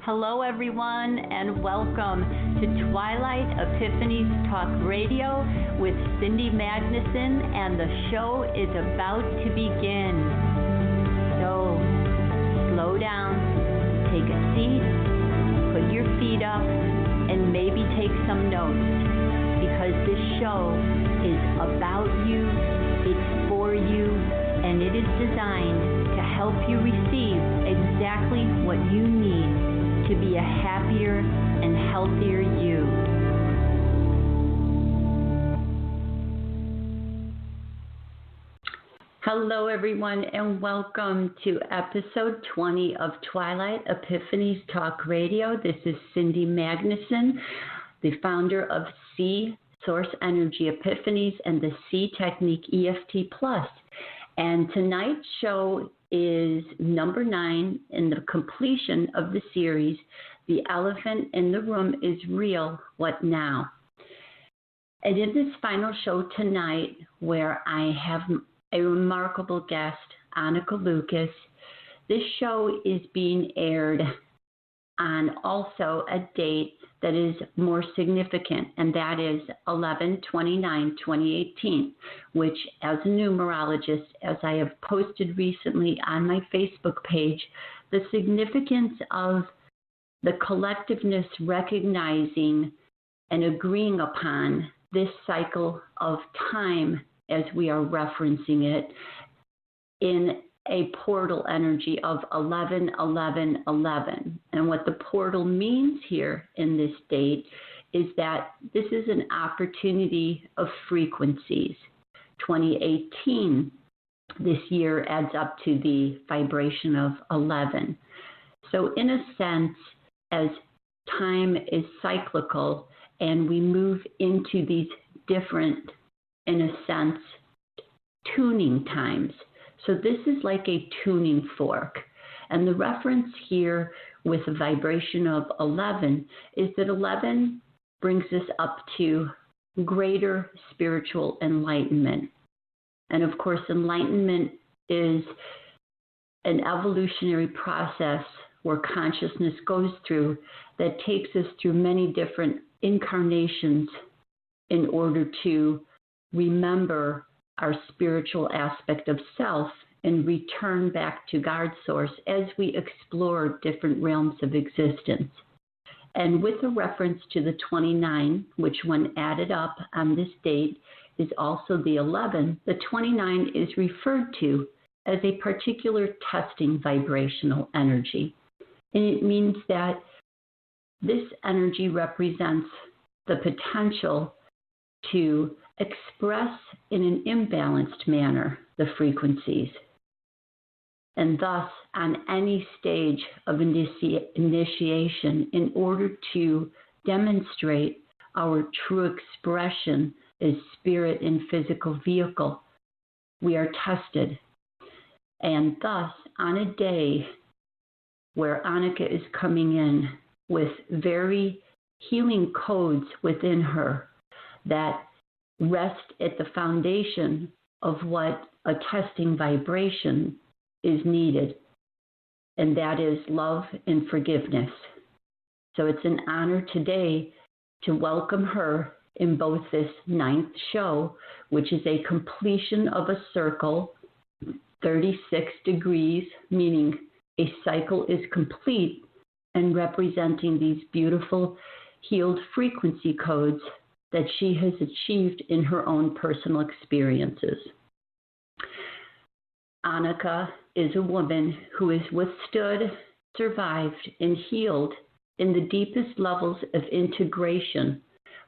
Hello, everyone, and welcome to Twilight Epiphanies Talk Radio with Cindy Magnuson, and the show is about to begin. So, slow down, take a seat, put your feet up, and maybe take some notes, because this show is about you, it's for you, and it is designed to help you receive exactly what you need to be a happier and healthier you. Hello, everyone, and welcome to episode 20 of Twilight Epiphanies Talk Radio. This is Cindy Magnuson, the founder of C Source Energy Epiphanies and the C Technique EFT Plus. And tonight's show is number 9 in the completion of the series, The Elephant in the Room is Real, What Now? And in this final show tonight, where I have a remarkable guest, Anneke Lucas, this show is being aired on also a date that is more significant, and that is 11/29/2018, which, as a numerologist, as I have posted recently on my Facebook page, the significance of the collectiveness recognizing and agreeing upon this cycle of time, as we are referencing it, in a portal energy of 11/11/11. And what the portal means here in this date is that this is an opportunity of frequencies. 2018 this year adds up to the vibration of 11. So in a sense, as time is cyclical and we move into these different, in a sense, tuning times. So this is like a tuning fork. And the reference here with a vibration of 11 is that 11 brings us up to greater spiritual enlightenment. And of course, enlightenment is an evolutionary process where consciousness goes through that takes us through many different incarnations in order to remember our spiritual aspect of self and return back to God Source as we explore different realms of existence. And with a reference to the 29, which when added up on this date is also the 11, the 29 is referred to as a particular testing vibrational energy. And it means that this energy represents the potential to express in an imbalanced manner the frequencies. And thus, on any stage of initiation, in order to demonstrate our true expression as spirit in physical vehicle, we are tested. And thus, on a day where Anneke is coming in with very healing codes within her that rest at the foundation of what a testing vibration is needed, and that is love and forgiveness. So it's an honor today to welcome her in both this 9th show, which is a completion of a circle, 36 degrees, meaning a cycle is complete, and representing these beautiful healed frequency codes that she has achieved in her own personal experiences. Anneke is a woman who has withstood, survived, and healed in the deepest levels of integration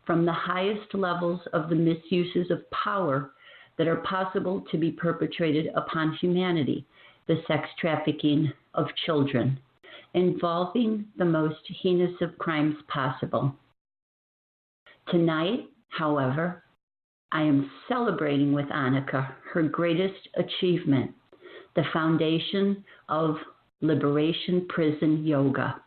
from the highest levels of the misuses of power that are possible to be perpetrated upon humanity, the sex trafficking of children, involving the most heinous of crimes possible. Tonight, however, I am celebrating with Anneke her greatest achievement, the foundation of Liberation Prison Yoga.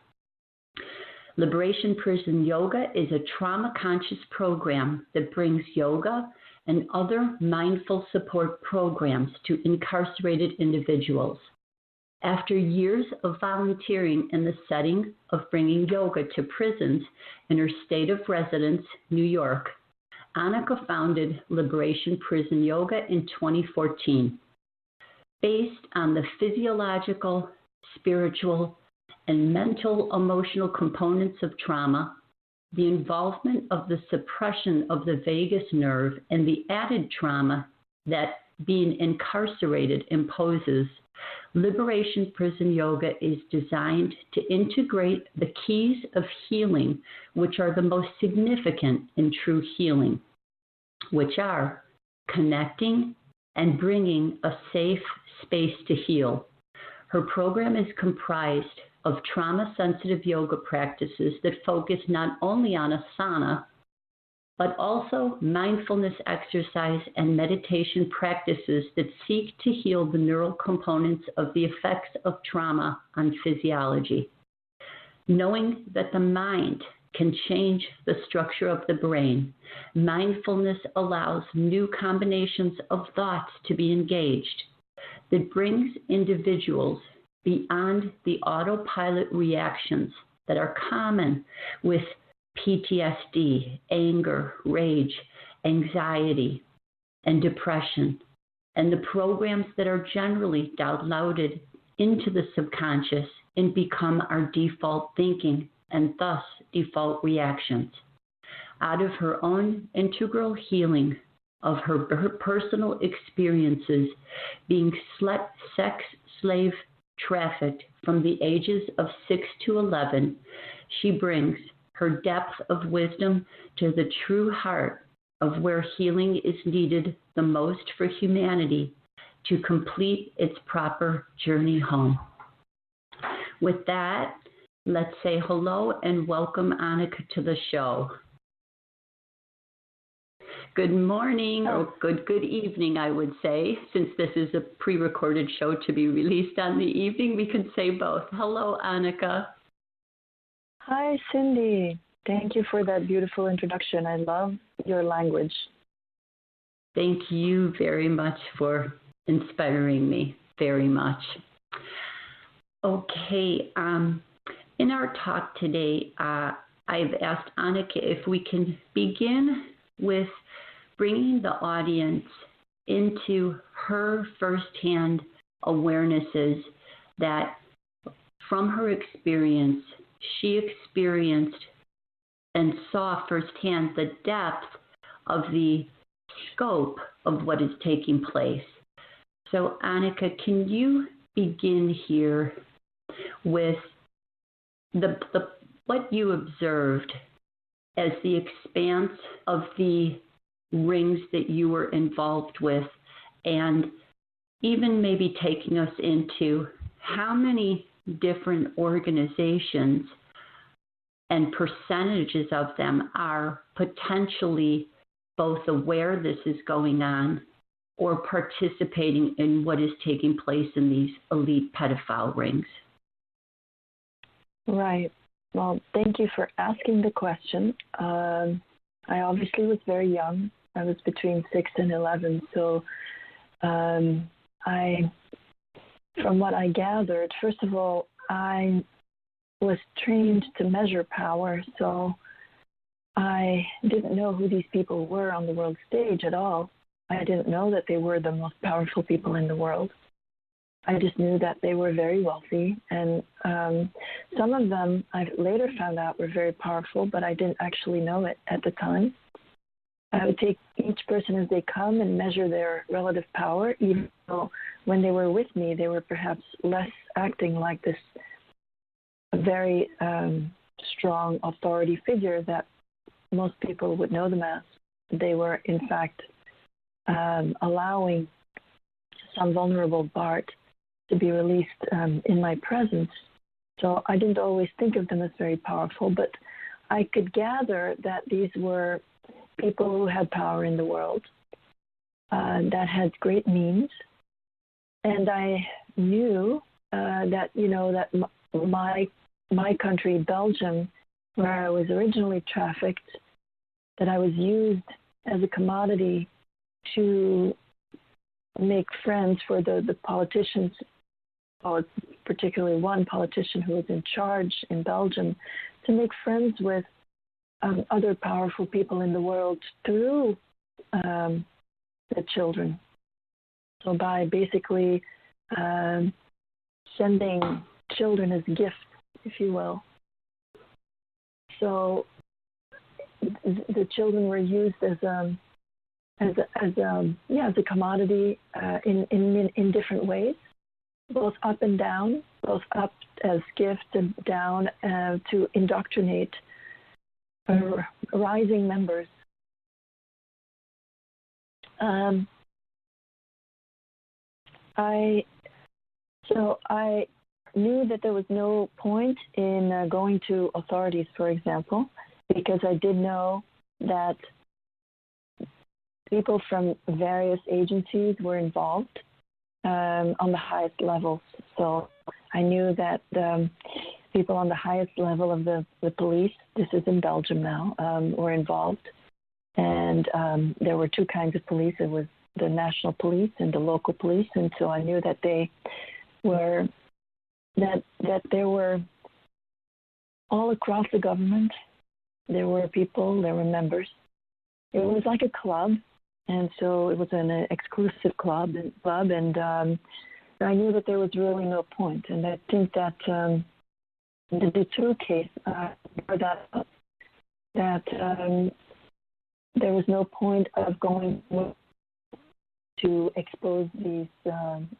Liberation Prison Yoga is a trauma-conscious program that brings yoga and other mindful support programs to incarcerated individuals. After years of volunteering in the setting of bringing yoga to prisons in her state of residence, New York, Anneke founded Liberation Prison Yoga in 2014. Based on the physiological, spiritual, and mental emotional components of trauma, the involvement of the suppression of the vagus nerve, and the added trauma that being incarcerated imposes, Liberation Prison Yoga is designed to integrate the keys of healing, which are the most significant in true healing, which are connecting and bringing a safe space to heal. Her program is comprised of trauma-sensitive yoga practices that focus not only on asana, but also mindfulness exercise and meditation practices that seek to heal the neural components of the effects of trauma on physiology. Knowing that the mind can change the structure of the brain, mindfulness allows new combinations of thoughts to be engaged that brings individuals beyond the autopilot reactions that are common with PTSD, anger, rage, anxiety, and depression, and the programs that are generally downloaded into the subconscious and become our default thinking and thus default reactions. Out of her own integral healing of her personal experiences being sex slave trafficked from the ages of 6 to 11, she brings her depth of wisdom to the true heart of where healing is needed the most for humanity to complete its proper journey home. With that, let's say hello and welcome Anneke to the show. Good morning, or good evening, I would say. Since this is a pre-recorded show to be released on the evening, we can say both. Hello, Anneke. Hi, Cindy. Thank you for that beautiful introduction. I love your language. Thank you very much for inspiring me very much. Okay, in our talk today, I've asked Anneke if we can begin with bringing the audience into her firsthand awarenesses that from her experience, she experienced and saw firsthand the depth of the scope of what is taking place. So Anneke, can you begin here with what you observed as the expanse of the rings that you were involved with, and even maybe taking us into how many different organizations and percentages of them are potentially both aware this is going on or participating in what is taking place in these elite pedophile rings? Right. Well, thank you for asking the question. I obviously was very young. I was between 6 and 11. So from what I gathered, first of all, I was trained to measure power. So I didn't know who these people were on the world stage at all. I didn't know that they were the most powerful people in the world. I just knew that they were very wealthy, and some of them I later found out were very powerful, but I didn't actually know it at the time. I would take each person as they come and measure their relative power, even though when they were with me, they were perhaps less acting like this very strong authority figure that most people would know them as. They were, in fact, allowing some vulnerable Bart to be released in my presence. So I didn't always think of them as very powerful, but I could gather that these were people who had power in the world, that had great means. And I knew that, that my country, Belgium, where I was originally trafficked, that I was used as a commodity to make friends for the politicians, particularly one politician who was in charge in Belgium, to make friends with other powerful people in the world through the children. So by basically sending children as gifts, if you will. So the children were used as a commodity in different ways, both up and down, both up as gifts and down to indoctrinate rising members. I knew that there was no point in going to authorities, for example, because I did know that people from various agencies were involved on the highest levels. So I knew that people on the highest level of the police, this is in Belgium now, were involved. And there were two kinds of police. It was the national police and the local police. And so I knew that they were, that there were all across the government, there were people, there were members. It was like a club. And so it was an exclusive club, and I knew that there was really no point. And I think that the Dutroux case brought that up, that there was no point of going to expose these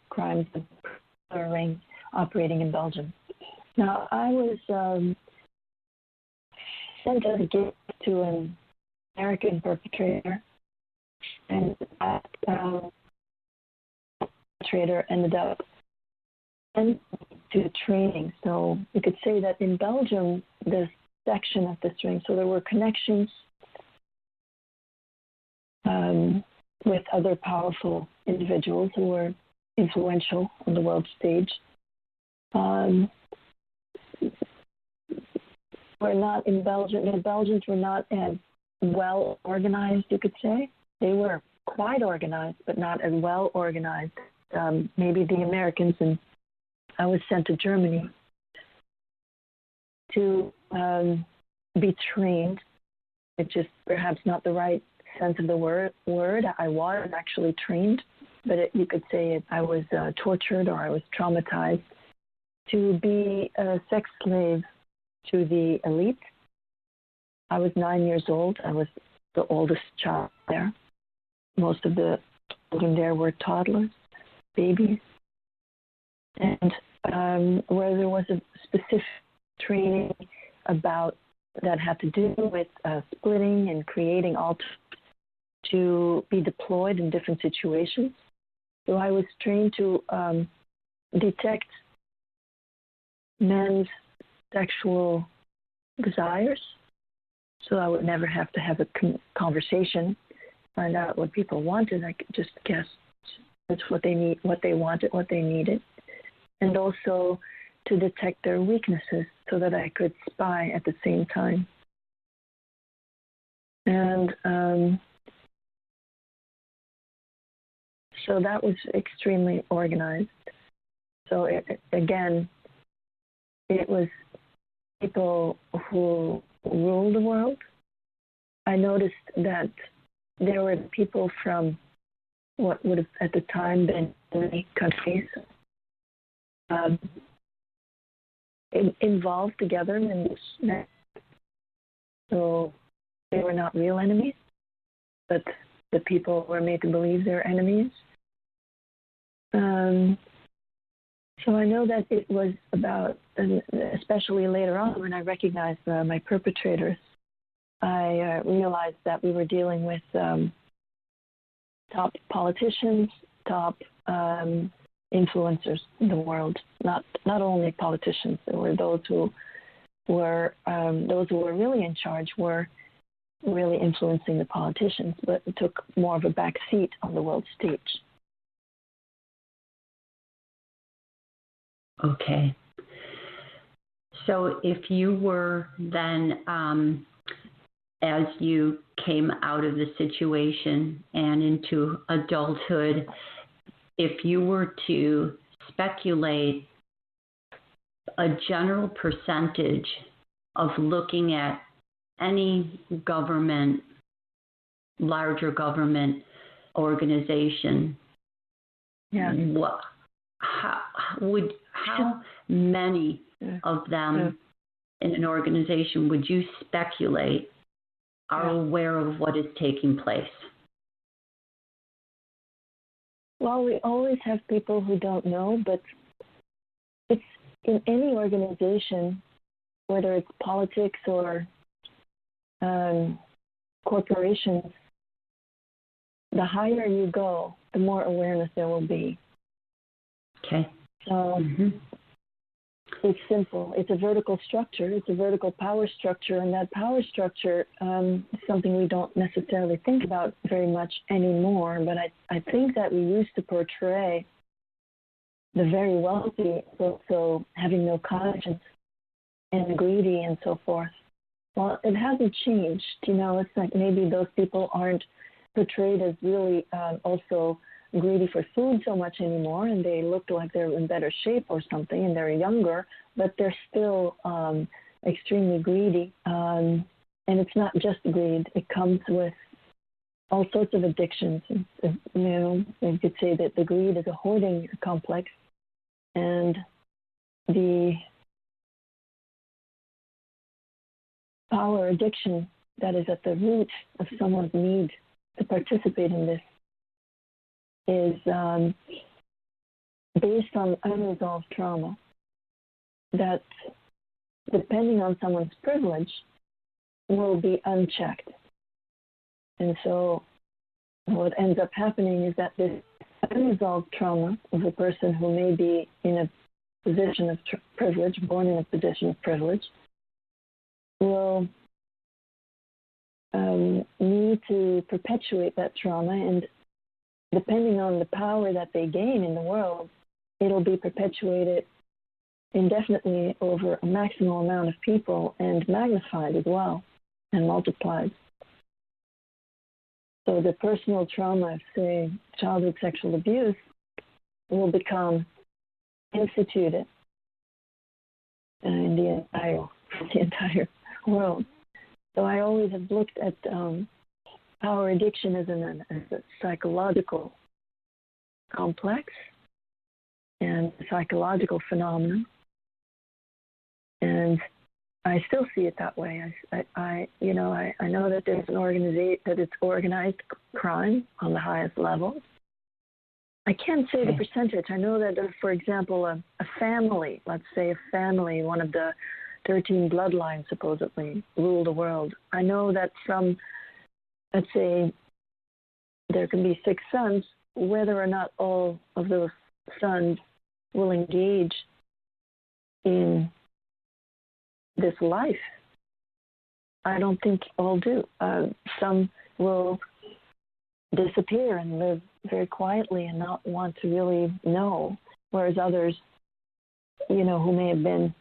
crimes of operating in Belgium. Now, I was sent as a gift to an American perpetrator, and that perpetrator ended up sent to training. So you could say that in Belgium, this section of this ring, so there were connections with other powerful individuals who were influential on the world stage. We're not in Belgium. The Belgians were not as well organized, you could say. They were quite organized, but not as well organized. Maybe the Americans, and I was sent to Germany to be trained, which is perhaps not the right sense of the word. I was actually trained, but you could say I was tortured or I was traumatized to be a sex slave to the elite. I was 9 years old. I was the oldest child there. Most of the children there were toddlers, babies. And where there was a specific training about that had to do with splitting and creating altars to be deployed in different situations. So I was trained to detect men's sexual desires, so I would never have to have a conversation, find out what people wanted. I could just guess that's what they need, what they wanted, what they needed, and also to detect their weaknesses so that I could spy at the same time. And so that was extremely organized. So it was people who ruled the world. I noticed that there were people from what would have at the time been many countries involved together in this net. So they were not real enemies, but the people were made to believe they're enemies. So I know that it was about, especially later on when I recognized my perpetrators, I realized that we were dealing with top politicians, top influencers in the world. Not only politicians. There were those who were really in charge were really influencing the politicians, but it took more of a back seat on the world stage. Okay. So if you were then, as you came out of the situation and into adulthood, if you were to speculate a general percentage of looking at any government, larger government organization, how many of them in an organization would you speculate are aware of what is taking place? Well, we always have people who don't know, but it's in any organization, whether it's politics or corporations, the higher you go, the more awareness there will be. Okay. So it's simple. It's a vertical structure. It's a vertical power structure, and that power structure is something we don't necessarily think about very much anymore. But I think that we used to portray the very wealthy, so having no conscience, and greedy, and so forth. Well, it hasn't changed. It's like maybe those people aren't portrayed as really also greedy for food so much anymore, and they look like they're in better shape or something, and they're younger, but they're still extremely greedy. And it's not just greed. It comes with all sorts of addictions. You could say that the greed is a hoarding complex, and the power addiction that is at the root of someone's need to participate in this is based on unresolved trauma that, depending on someone's privilege, will be unchecked. And so what ends up happening is that this unresolved trauma of a person who may be in a position of privilege, born in a position of privilege, will need to perpetuate that trauma, and depending on the power that they gain in the world, it'll be perpetuated indefinitely over a maximal amount of people and magnified as well and multiplied. So the personal trauma of, say, childhood sexual abuse will become instituted in the entire world. So I always have looked at power addiction as a psychological complex and a psychological phenomenon, and I still see it that way. I know that there's an organization, that it's organized crime on the highest level. I can't say the percentage. I know that, for example, a family, let's say a family, one of the 13 bloodlines supposedly rule the world. I know that from, let's say, there can be 6 sons, whether or not all of those sons will engage in this life. I don't think all do. Some will disappear and live very quietly and not want to really know, whereas others, who may have been,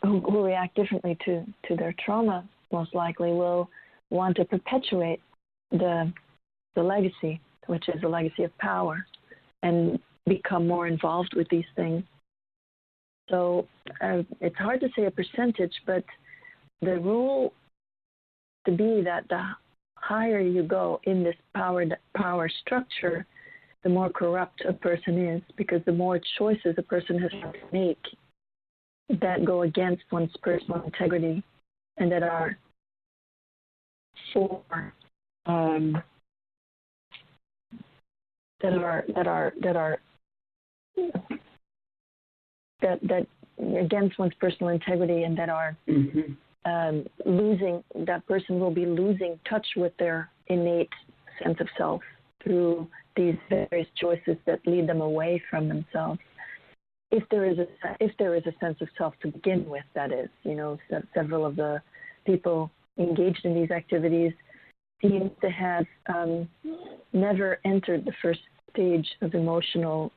who react differently to their trauma, most likely will want to perpetuate the legacy, which is a legacy of power, and become more involved with these things. So it's hard to say a percentage, but the rule to be that the higher you go in this power structure, the more corrupt a person is, because the more choices a person has to make that go against one's personal integrity and that are that against one's personal integrity and that are losing, that person will be losing touch with their innate sense of self through these various choices that lead them away from themselves. If there is a sense of self to begin with, that is, several of the people engaged in these activities seem to have never entered the first stage of emotional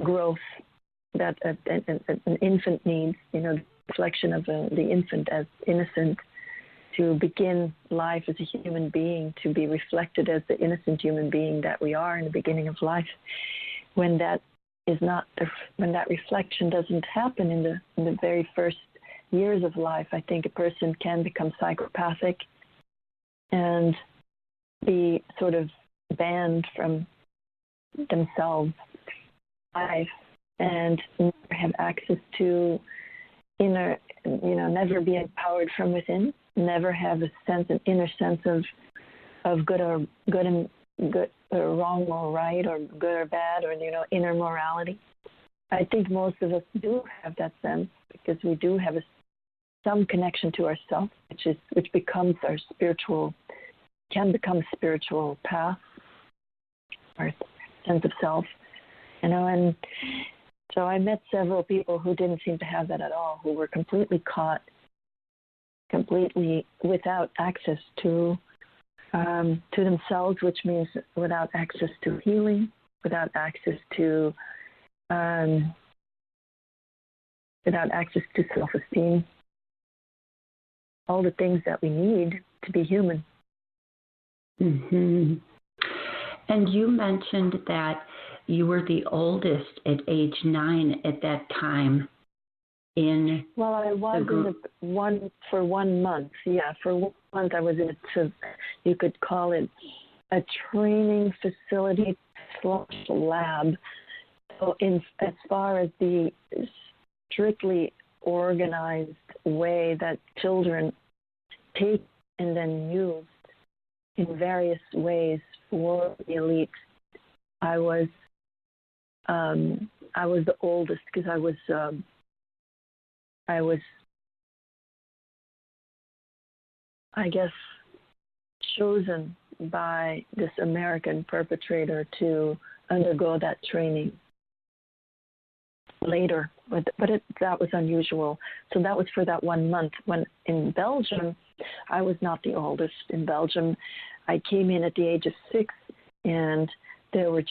growth that an infant needs, the reflection of the infant as innocent, to begin life as a human being, to be reflected as the innocent human being that we are in the beginning of life. When that reflection doesn't happen in the very first years of life, I think a person can become psychopathic and be sort of banned from themselves life and never have access to never be empowered from within, never have an inner sense of good or wrong or right or good or bad or inner morality. I think most of us do have that sense because we do have some connection to ourself, which becomes our can become a spiritual path, our sense of self, and so I met several people who didn't seem to have that at all, who were completely caught, completely without access to themselves, which means without access to healing, without access to self-esteem, all the things that we need to be human. Mm-hmm. And you mentioned that you were the oldest at age 9 at that time. Well, I was for 1 month. Yeah, for 1 month I was in you could call it a training facility / lab. So as far as the strictly organized way that children take and then use in various ways for the elites, I was the oldest because I was, I guess, chosen by this American perpetrator to undergo that training later, but that was unusual. So that was for that 1 month. When in Belgium, I was not the oldest. In Belgium, I came in at the age of 6, and there were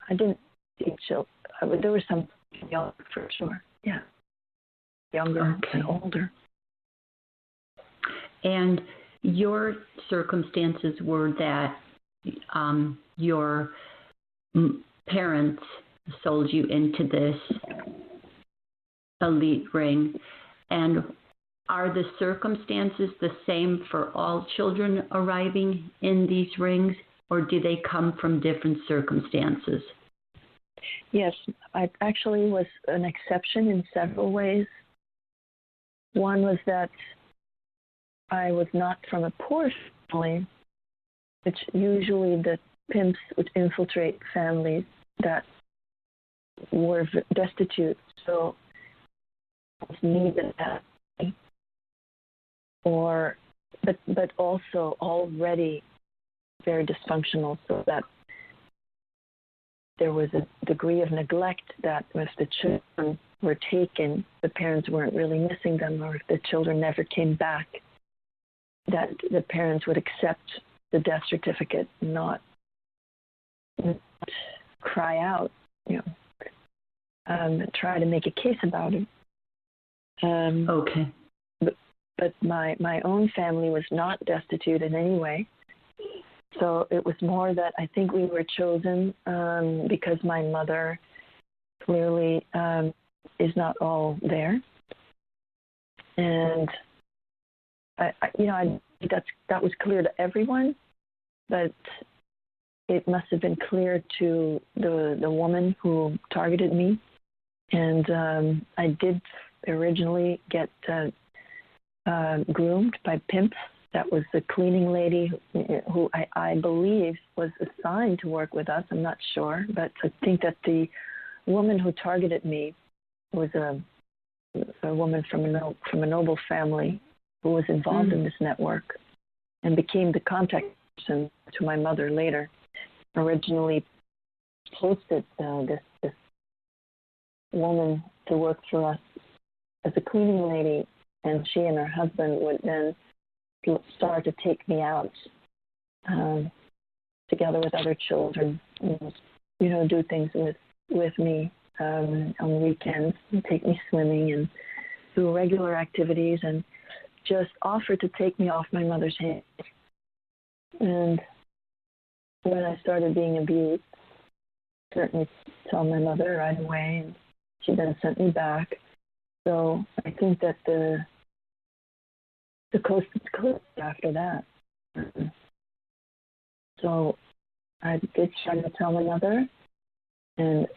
I didn't see children. There were some young for sure. Yeah, younger and older. And your circumstances were that your parents sold you into this elite ring. And are the circumstances the same for all children arriving in these rings, or do they come from different circumstances? Yes, I actually was an exception in several ways. One was that I was not from a poor family, which usually the pimps would infiltrate families that were destitute, so I needed that. But also already very dysfunctional, so that there was a degree of neglect that if the children were taken, the parents weren't really missing them, or if the children never came back, that the parents would accept the death certificate, not cry out, try to make a case about it. Okay. But my own family was not destitute in any way. So it was more that I think we were chosen because my mother clearly is not all there. And I that was clear to everyone, but it must have been clear to the woman who targeted me. And I did originally get groomed by pimps. That was the cleaning lady who I believe was assigned to work with us. I'm not sure, but I think that the woman who targeted me was a woman from a noble family who was involved in this network and became the contact person to my mother later. Originally posted this woman to work for us as a cleaning lady, and she and her husband would then start to take me out together with other children, do things with me on weekends, and take me swimming and do regular activities. And just offered to take me off my mother's hands. And when I started being abused, certainly told my mother right away, and she then sent me back. So I think that the coast is clear after that. So I did try to tell my mother, and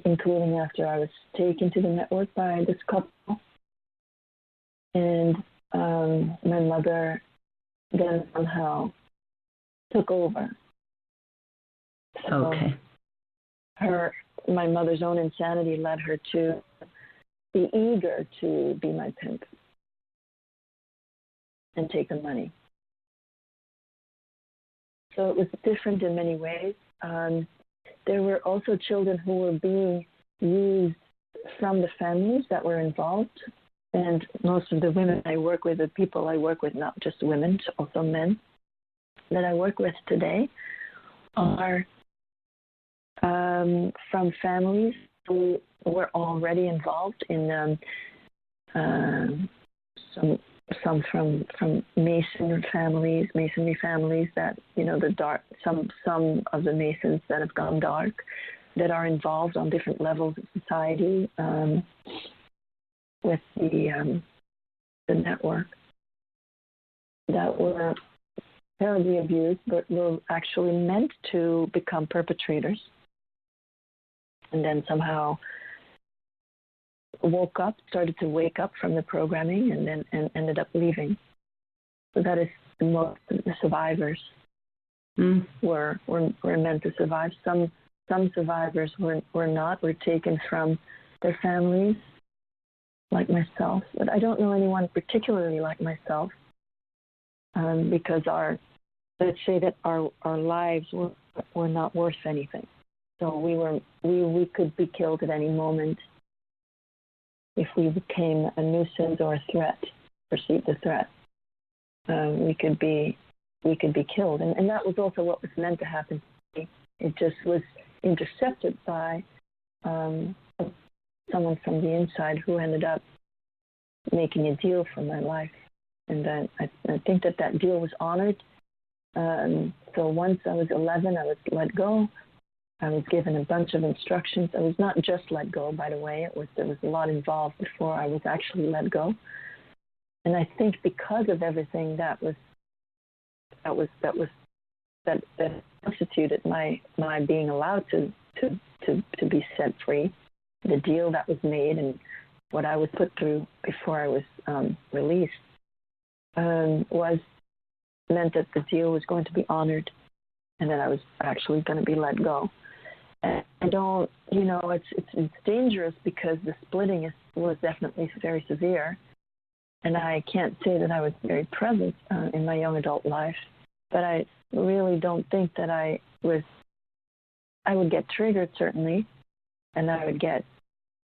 including after I was taken to the network by this couple. And my mother then somehow took over. So Okay. my mother's own insanity led her to be eager to be my pimp and take the money. So it was different in many ways. There were also children who were being used from the families that were involved. And most of the women I work with, the people I work with, not just women, also men, that I work with today, are from families who were already involved in some from masonry families that, you know, the dark, some of the Masons that have gone dark, that are involved on different levels of society with the network, that were terribly abused, but were actually meant to become perpetrators, and then somehow started to wake up from the programming, and ended up leaving. So that is most of the survivors were meant to survive. Some survivors were not, were taken from their families, like myself. But I don't know anyone particularly like myself, because let's say that our lives were not worth anything. So we could be killed at any moment if we became a nuisance or a threat, perceived a threat. We could be killed, and that was also what was meant to happen to me. It just was intercepted by someone from the inside who ended up making a deal for my life, and then I think that deal was honored. So once I was 11, I was let go. I was given a bunch of instructions. I was not just let go, by the way. There was a lot involved before I was actually let go. And I think because of everything that constituted my being allowed to be set free, the deal that was made and what I was put through before I was released, was meant that the deal was going to be honored, and that I was actually going to be let go. And I don't, it's dangerous because the splitting was definitely very severe, and I can't say that I was very present in my young adult life, but I really don't think that I would get triggered, certainly, and I would get,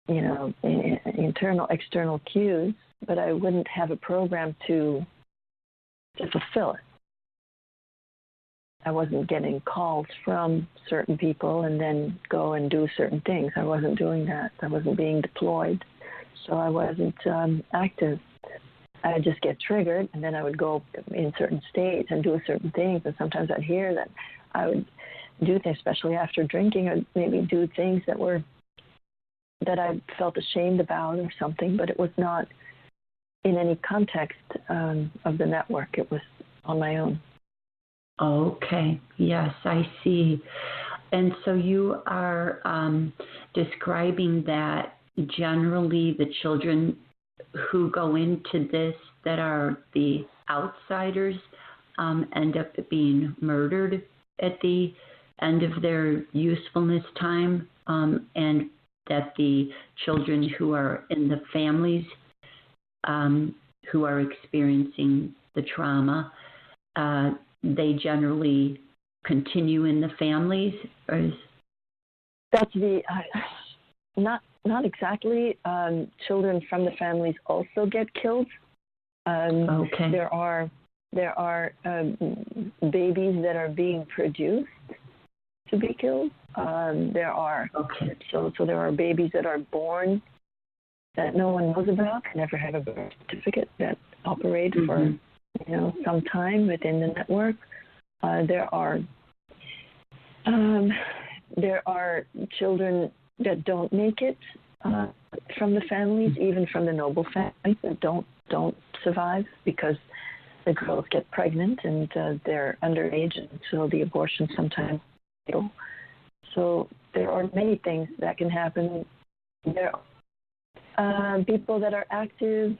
internal, external cues, but I wouldn't have a program to fulfill it. I wasn't getting calls from certain people and then go and do certain things. I wasn't doing that. I wasn't being deployed. So I wasn't active. I would just get triggered, and then I would go in certain states and do certain things. And sometimes I'd hear that I would do things, especially after drinking, or maybe do things that I felt ashamed about or something, but it was not in any context of the network. It was on my own. Okay. Yes, I see. And so you are describing that generally the children who go into this that are the outsiders end up being murdered at the end of their usefulness time, and that the children who are in the families who are experiencing the trauma, they generally continue in the families? That's not exactly. Children from the families also get killed. Okay. There are babies that are being produced to be killed. There are okay. So there are babies that are born that no one knows about, never have a birth certificate, that operate for some time within the network. There are children that don't make it from the families, even from the noble families, that don't survive because the girls get pregnant and they're underage, and so the abortion sometimes is fatal. So there are many things that can happen. There are people that are active,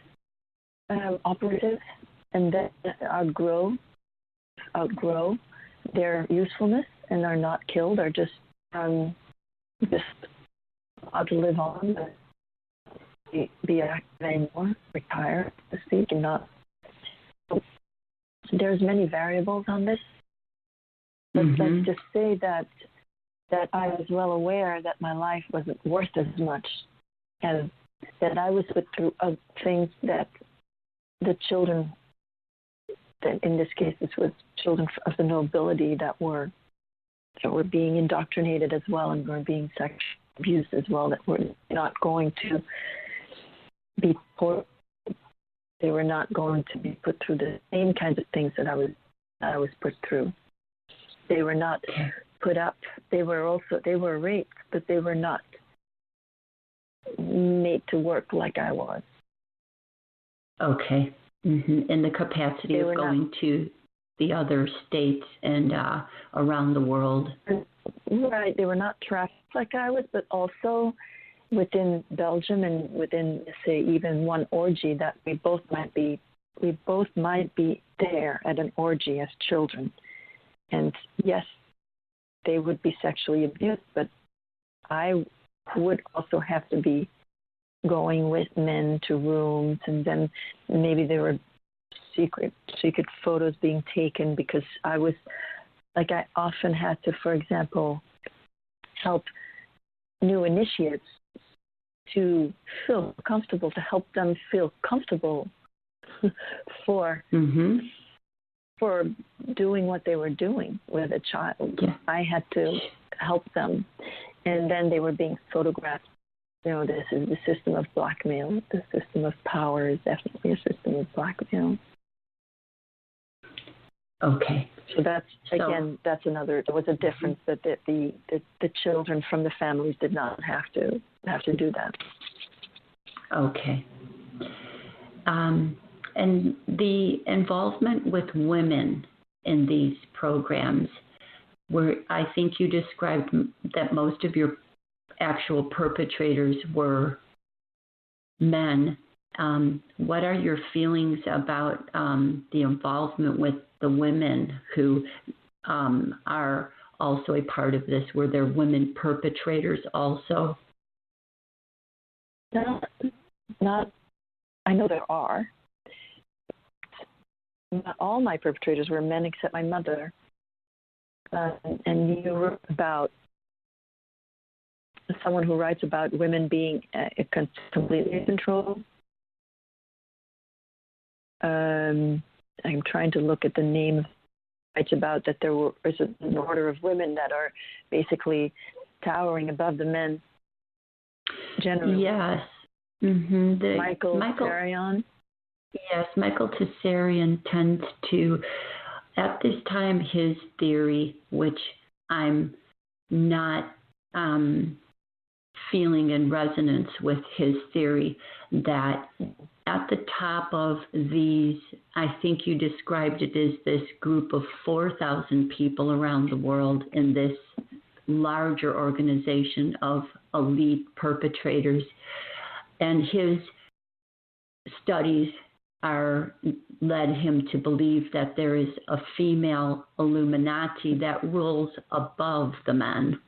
operatives, and that outgrow their usefulness and are not killed, are just allowed to live on, but be active anymore, retire, so to speak, and not. There's many variables on this, but let's just say that I was well aware that my life wasn't worth as much, and that I was put through things that the children, that in this case this was children of the nobility that were being indoctrinated as well and were being sexually abused as well, that were not going to be poor. They were not going to be put through the same kinds of things that I was put through. They were not put up. They were raped, but they were not made to work like I was. Okay. In the capacity of going to the other states and around the world. Right. They were not trafficked like I was, but also within Belgium and within, say, even one orgy, that we both might be there at an orgy as children. And yes, they would be sexually abused, but I would also have to be going with men to rooms, and then maybe there were secret photos being taken, because I often had to, for example, help new initiates to feel comfortable, to help them feel comfortable for doing what they were doing with a child. Yeah. I had to help them, and then they were being photographed. This is the system of blackmail. The system of power is definitely a system of blackmail. Okay. So that's another. There was a difference that the children from the families did not have to do that. Okay. And the involvement with women in these programs, where I think you described that most of your actual perpetrators were men. What are your feelings about the involvement with the women who are also a part of this? Were there women perpetrators also? Not. I know there are. Not all my perpetrators were men except my mother. And you wrote about someone who writes about women being completely in control. I'm trying to look at the name. Writes about that is an order of women that are basically towering above the men. Generally. Yes. Michael Tsarion. Yes, Michael Tsarion tends to, at this time, his theory, which I'm not feeling in resonance with his theory, that at the top of these, I think you described it as this group of 4,000 people around the world in this larger organization of elite perpetrators. And his studies led him to believe that there is a female Illuminati that rules above the men.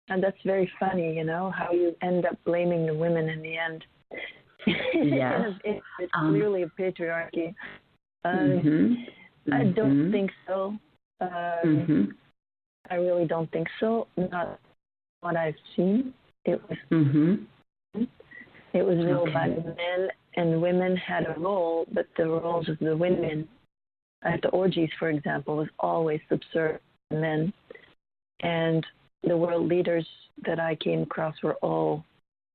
And that's very funny, how you end up blaming the women in the end. Yes. It's clearly a patriarchy. I don't think so. I really don't think so. Not what I've seen. It was ruled by the men, and women had a role, but the roles of the women at the orgies, for example, was always subservient to men. And the world leaders that I came across were all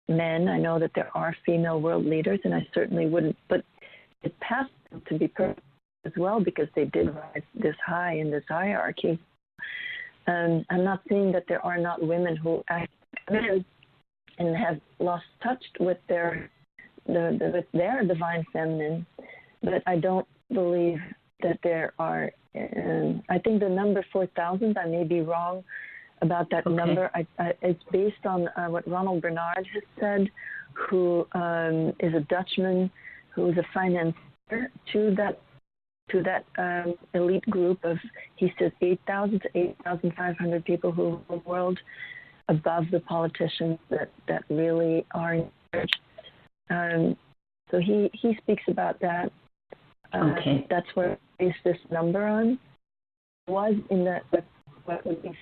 men. I know that there are female world leaders, and I certainly wouldn't put it past them to be perfect as well, because they did rise this high in this hierarchy. I'm not saying that there are not women who act men and have lost touch with their divine feminine, but I don't believe that there are. I think the number 4,000, I may be wrong about that number. It's based on what Ronald Bernard has said, who is a Dutchman, who is a financier to that elite group of, he says, 8,000 to 8,500 people who rule the world above the politicians that really are in charge. So he speaks about that. That's where he based this number on. Was in what would be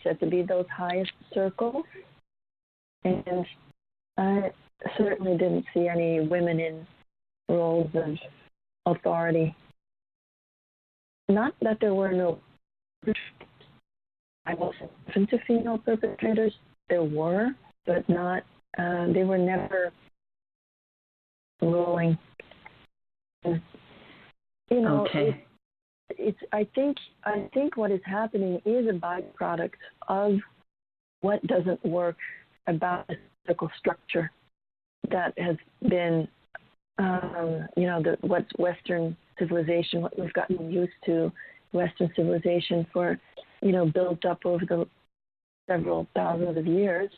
said to be those highest circles. And I certainly didn't see any women in roles of authority. Not that there were no perpetrators. I wasn't open to female perpetrators. There were, but not. They were never ruling. It's. I think what is happening is a byproduct of what doesn't work about the political structure that has been, what's Western civilization, what we've gotten used to, Western civilization for, built up over the several thousands of years,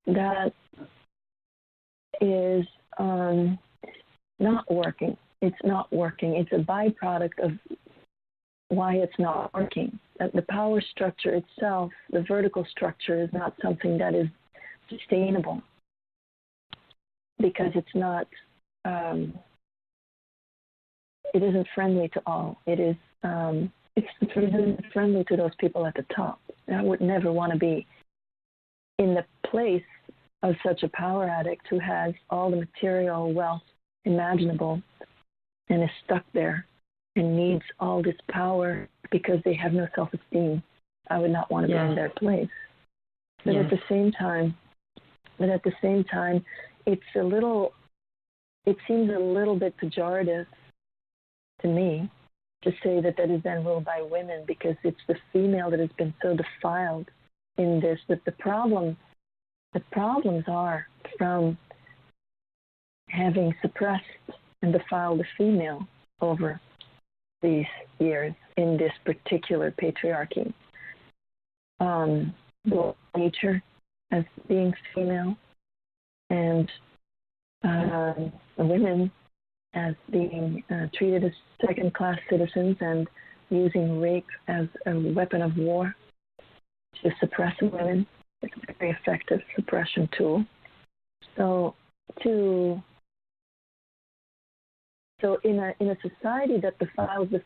that is not working. It's not working. It's a byproduct of why it's not working. That the power structure itself, the vertical structure, is not something that is sustainable, because it's not. It isn't friendly to all. It's friendly to those people at the top. I would never want to be in the place of such a power addict who has all the material wealth imaginable and is stuck there and needs all this power because they have no self-esteem. I would not want to be in their place. But at the same time, it seems a little bit pejorative to me to say that is then ruled by women, because it's the female that has been so defiled in this. That the problems are from having suppressed and defiled the female over these years in this particular patriarchy. Both nature as being female and women as being treated as second-class citizens and using rape as a weapon of war to suppress women. It's a very effective suppression tool. So in a society that defiles this,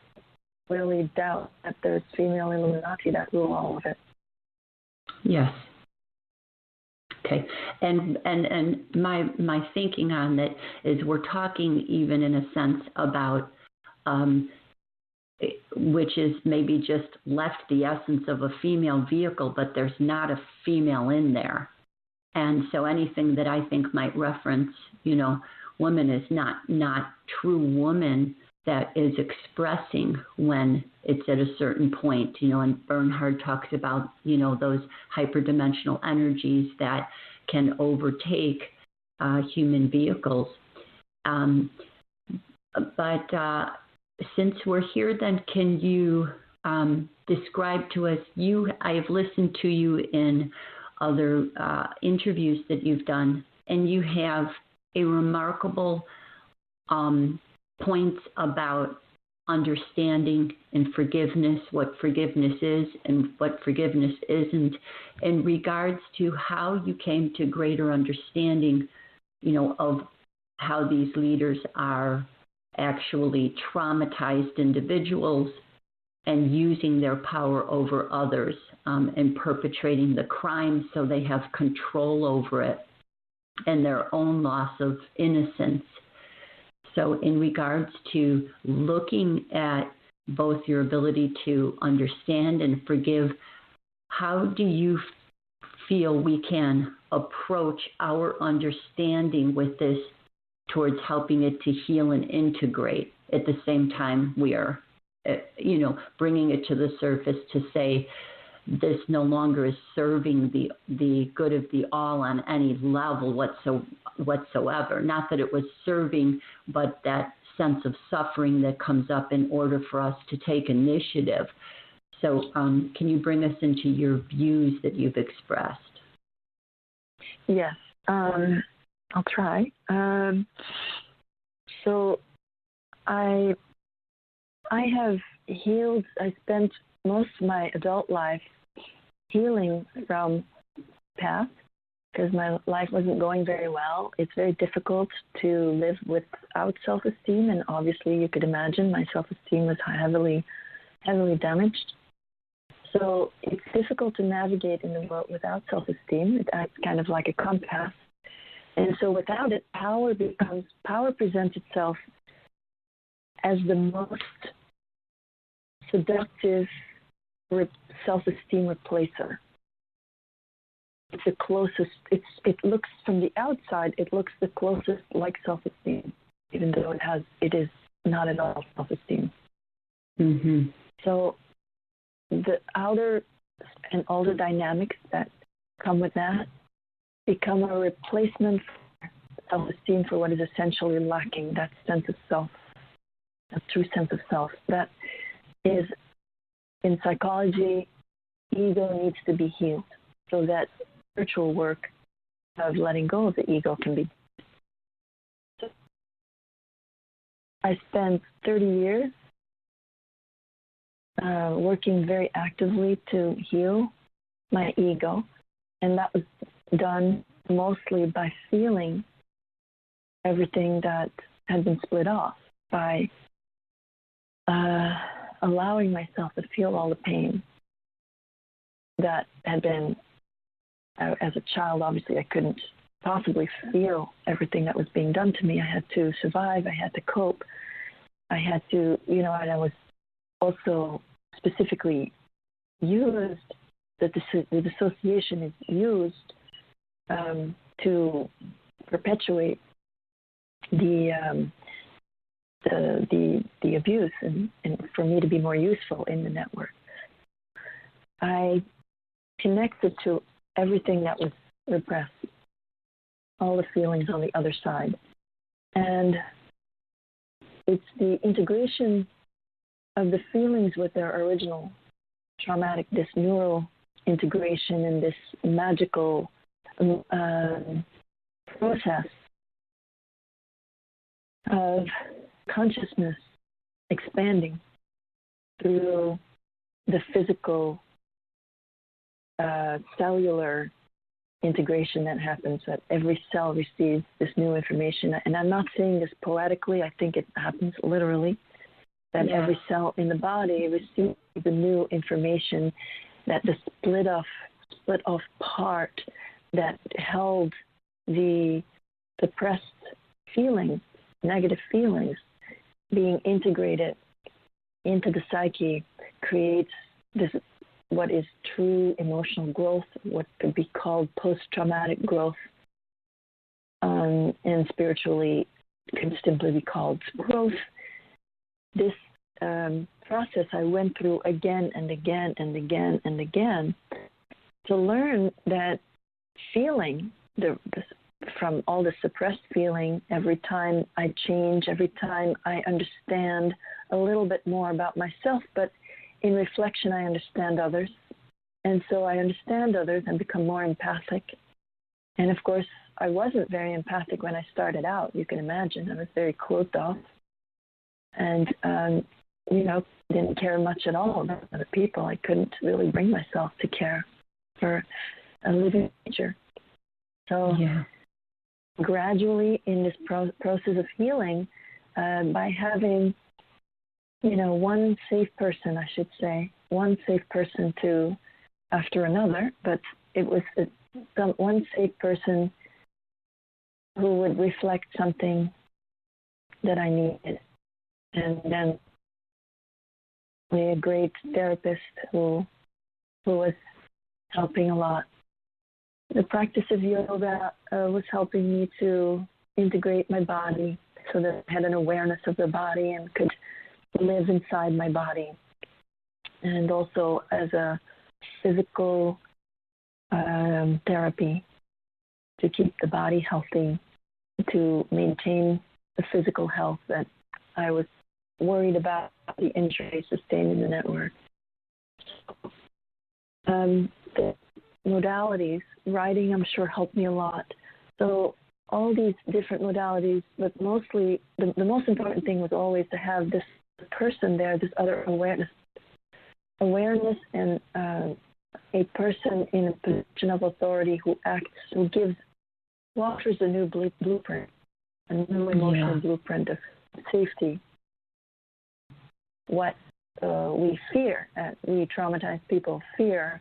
really doubt that there's female Illuminati that rule all of it. Yes. Okay. And my thinking on that is we're talking even in a sense about which is maybe just left the essence of a female vehicle, but there's not a female in there. And so anything that I think might reference, woman is not true woman that is expressing when it's at a certain point, and Bernhard talks about, those hyperdimensional energies that can overtake human vehicles. But since we're here, then can you describe to us, I've listened to you in other interviews that you've done, and you have a remarkable points about understanding and forgiveness, what forgiveness is and what forgiveness isn't, in regards to how you came to greater understanding, of how these leaders are actually traumatized individuals and using their power over others and perpetrating the crime so they have control over it and their own loss of innocence. So in regards to looking at both your ability to understand and forgive, how do you feel we can approach our understanding with this towards helping it to heal and integrate. At the same time, we are, bringing it to the surface to say this no longer is serving the good of the all on any level whatsoever. Not that it was serving, but that sense of suffering that comes up in order for us to take initiative. So can you bring us into your views that you've expressed? Yes, I'll try. So I have healed. I spent most of my adult life healing from past because my life wasn't going very well. It's very difficult to live without self-esteem, and obviously you could imagine my self-esteem was heavily damaged. So it's difficult to navigate in the world without self-esteem. It acts kind of like a compass. And so without it, power presents itself as the most seductive self-esteem replacer. It's the closest, it looks from the outside, it looks the closest like self-esteem, even though it is not at all self-esteem. Mm-hmm. So the outer and all the dynamics that come with that become a replacement for self-esteem for what is essentially lacking, that sense of self, a true sense of self. That is, in psychology, ego needs to be healed so that spiritual work of letting go of the ego can be. So I spent 30 years working very actively to heal my ego, and that was done mostly by feeling everything that had been split off, by allowing myself to feel all the pain that had been, as a child, obviously I couldn't possibly feel everything that was being done to me. I had to survive, I had to cope, I had to, and I was also specifically used, that the dissociation is used to perpetuate the abuse and for me to be more useful in the network. I connected to everything that was repressed, all the feelings on the other side. And it's the integration of the feelings with their original traumatic, this neural integration and this magical process of consciousness expanding through the physical cellular integration that happens, that every cell receives this new information. And I'm not saying this poetically, I think it happens literally, that every cell in the body receives the new information, that the split off part that held the suppressed feelings, negative feelings, being integrated into the psyche creates this, what is true emotional growth, what could be called post-traumatic growth, and spiritually can simply be called growth. This process I went through again and again and again and again to learn that feeling, from all the suppressed feeling, every time I change, every time I understand a little bit more about myself, but in reflection I understand others. And so I understand others and become more empathic. And of course, I wasn't very empathic when I started out. You can imagine. I was very closed off and, didn't care much at all about other people. I couldn't really bring myself to care for a living creature. So gradually in this process of healing, by having, one safe person, I should say, one safe person after another, but it was one safe person who would reflect something that I needed. And then a great therapist who was helping a lot The practice of yoga was helping me to integrate my body so that I had an awareness of the body and could live inside my body. And also as a physical therapy to keep the body healthy, to maintain the physical health that I was worried about the injury sustained in the network. The modalities, writing, I'm sure, helped me a lot. So all these different modalities, but mostly the most important thing was always to have this person there, this other awareness and a person in a position of authority who offers a new blueprint, a new emotional blueprint of safety. What we fear, we traumatized people fear,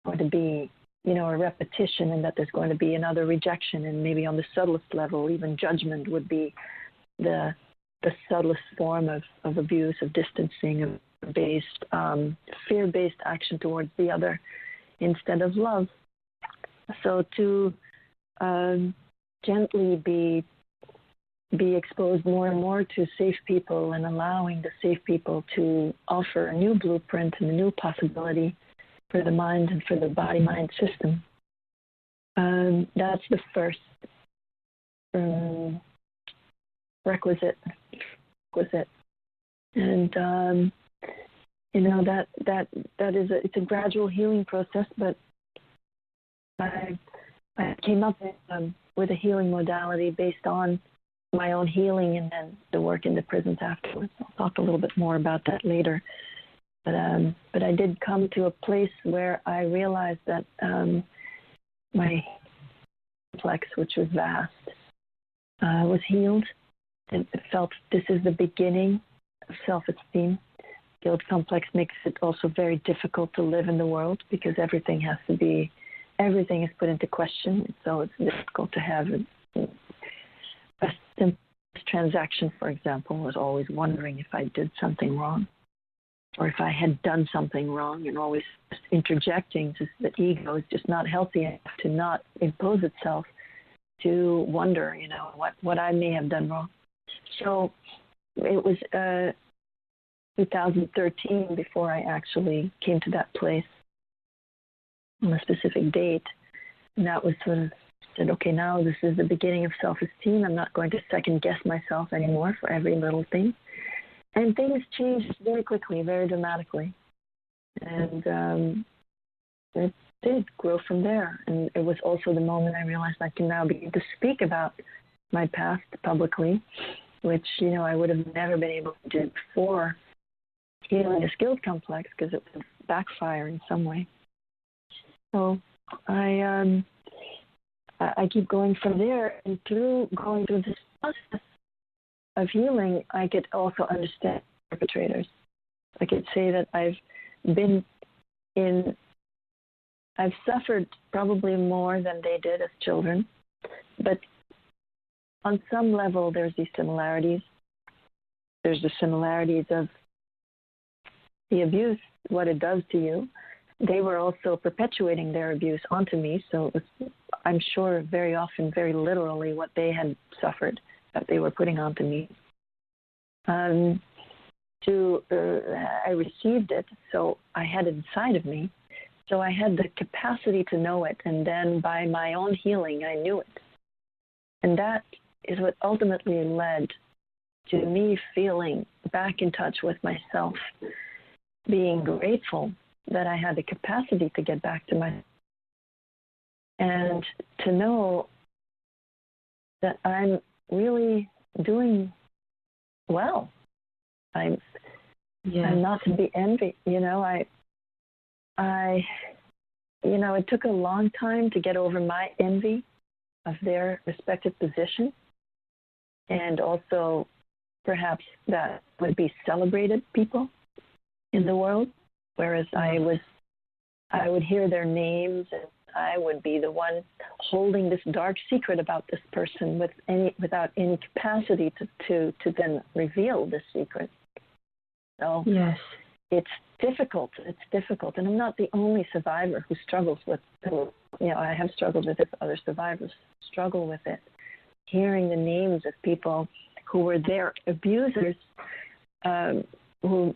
or to be, a repetition, and that there's going to be another rejection, and maybe on the subtlest level, even judgment would be the subtlest form of abuse, of distancing, of fear-based action towards the other instead of love. So to gently be exposed more and more to safe people and allowing the safe people to offer a new blueprint and a new possibility for the mind and for the body-mind system. That's the first requisite. And that is it's a gradual healing process, but I came up with a healing modality based on my own healing and then the work in the prisons afterwards. I'll talk a little bit more about that later. But I did come to a place where I realized that my complex, which was vast, was healed. And it felt this is the beginning of self-esteem. Guilt complex makes it also very difficult to live in the world because everything is put into question. So it's difficult to have a simple transaction, for example, was always wondering if I did something wrong or if I had done something wrong, and always just interjecting. Just the ego is just not healthy enough to not impose itself to wonder, what I may have done wrong. So it was 2013 before I actually came to that place on a specific date. And that was sort of said, okay, now this is the beginning of self-esteem. I'm not going to second guess myself anymore for every little thing. And things changed very quickly, very dramatically. And it did grow from there. And it was also the moment I realized I can now begin to speak about my past publicly, which, I would have never been able to do before healing this guilt complex because it would backfire in some way. So I keep going from there, and through going through this process of healing, I could also understand perpetrators. I could say that I've suffered probably more than they did as children, but on some level there's these similarities. There's the similarities of the abuse, what it does to you. They were also perpetuating their abuse onto me, so it was, I'm sure, very often, very literally, what they had suffered that they were putting onto me. I received it, so I had it inside of me. So I had the capacity to know it, and then by my own healing, I knew it. And that is what ultimately led to me feeling back in touch with myself, being grateful that I had the capacity to get back to myself, and to know that I'm really doing well. I'm not to be envied. It took a long time to get over my envy of their respective position, and also perhaps that would be celebrated people in the world, whereas I would hear their names and I would be the one holding this dark secret about this person without any capacity to then reveal this secret. So yes, it's difficult. It's difficult. And I'm not the only survivor who struggles with it. I have struggled with it. Other survivors struggle with it. Hearing the names of people who were their abusers, who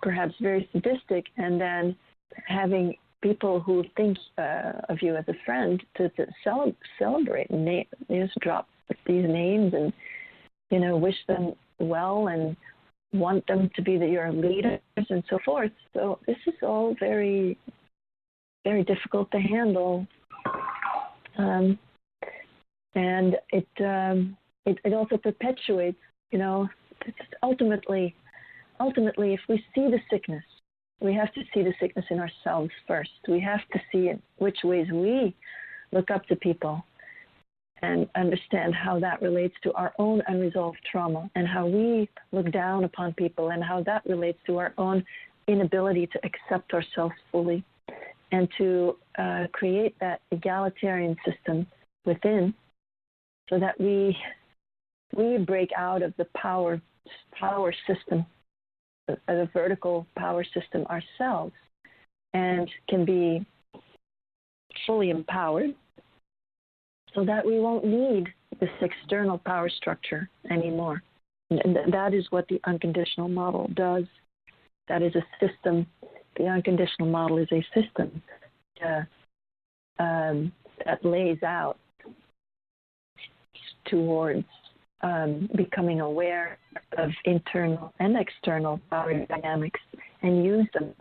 perhaps very sadistic, and then having people who think of you as a friend to celebrate and just drop these names and, wish them well and want them to be your leaders and so forth. So this is all very, very difficult to handle. And it also perpetuates, ultimately, if we see the sickness, we have to see the sickness in ourselves first. We have to see in which ways we look up to people and understand how that relates to our own unresolved trauma, and how we look down upon people and how that relates to our own inability to accept ourselves fully, and to create that egalitarian system within, so that we break out of the power system, a vertical power system ourselves, and can be fully empowered, so that we won't need this external power structure anymore. And that is what the unconditional model does. That is a system. The unconditional model is a system that lays out towards becoming aware of internal and external power dynamics and use them,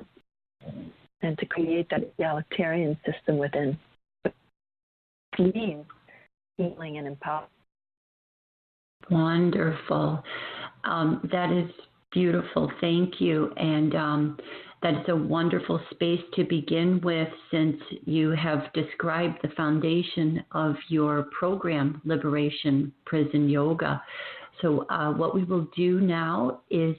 and to create that egalitarian system within. Means healing and empowerment. Wonderful. That is beautiful. Thank you. And that is a wonderful space to begin with, since you have described the foundation of your program, Liberation Prison Yoga. So what we will do now is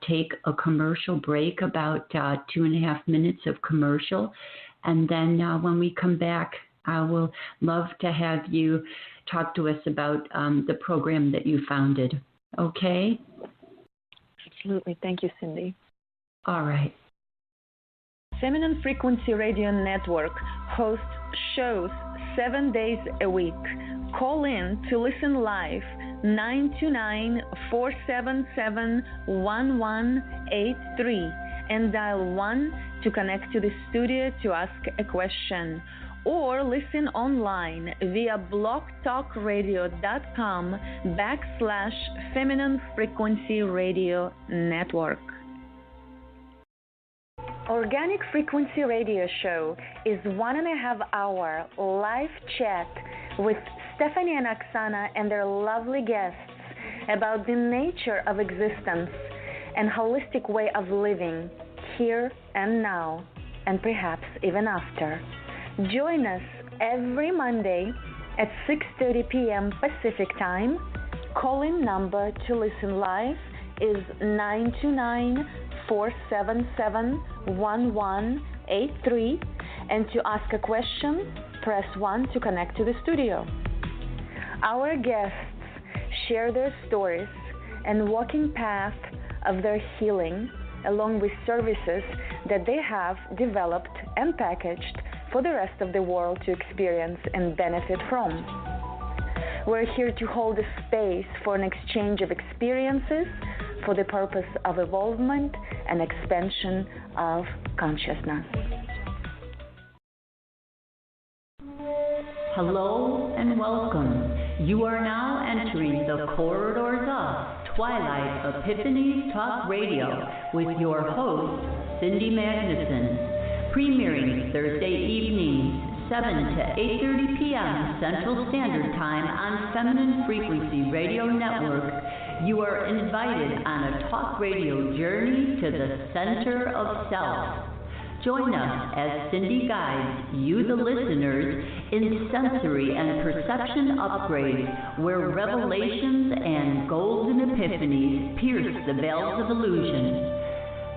take a commercial break, about 2.5 minutes of commercial. And then when we come back, I will love to have you talk to us about the program that you founded. Okay? Absolutely. Thank you, Cindy. All right. Feminine Frequency Radio Network hosts shows 7 days a week. Call in to listen live 929-477-1183 and dial 1 to connect to the studio to ask a question, or listen online via blogtalkradio.com/Feminine Frequency Radio Network. Organic Frequency Radio Show is 1.5 hour live chat with Stephanie and Oksana and their lovely guests about the nature of existence and holistic way of living here and now, and perhaps even after. Join us every Monday at 6:30 p.m. Pacific Time. Call-in number to listen live is 929-477-1183, and to ask a question, press 1 to connect to the studio. Our guests share their stories and walking path of their healing, along with services that they have developed and packaged for the rest of the world to experience and benefit from. We're here to hold a space for an exchange of experiences for the purpose of evolvement and expansion of consciousness. Hello and welcome. You are now entering the corridors of Twilight Epiphanies Talk Radio with your host, Cindy Magnuson. Premiering Thursday evenings, 7 to 8:30 p.m. Central Standard Time on Feminine Frequency Radio Network, you are invited on a talk radio journey to the center of self. Join us as Cindy guides you, the listeners, in sensory and perception upgrades where revelations and golden epiphanies pierce the veils of illusion.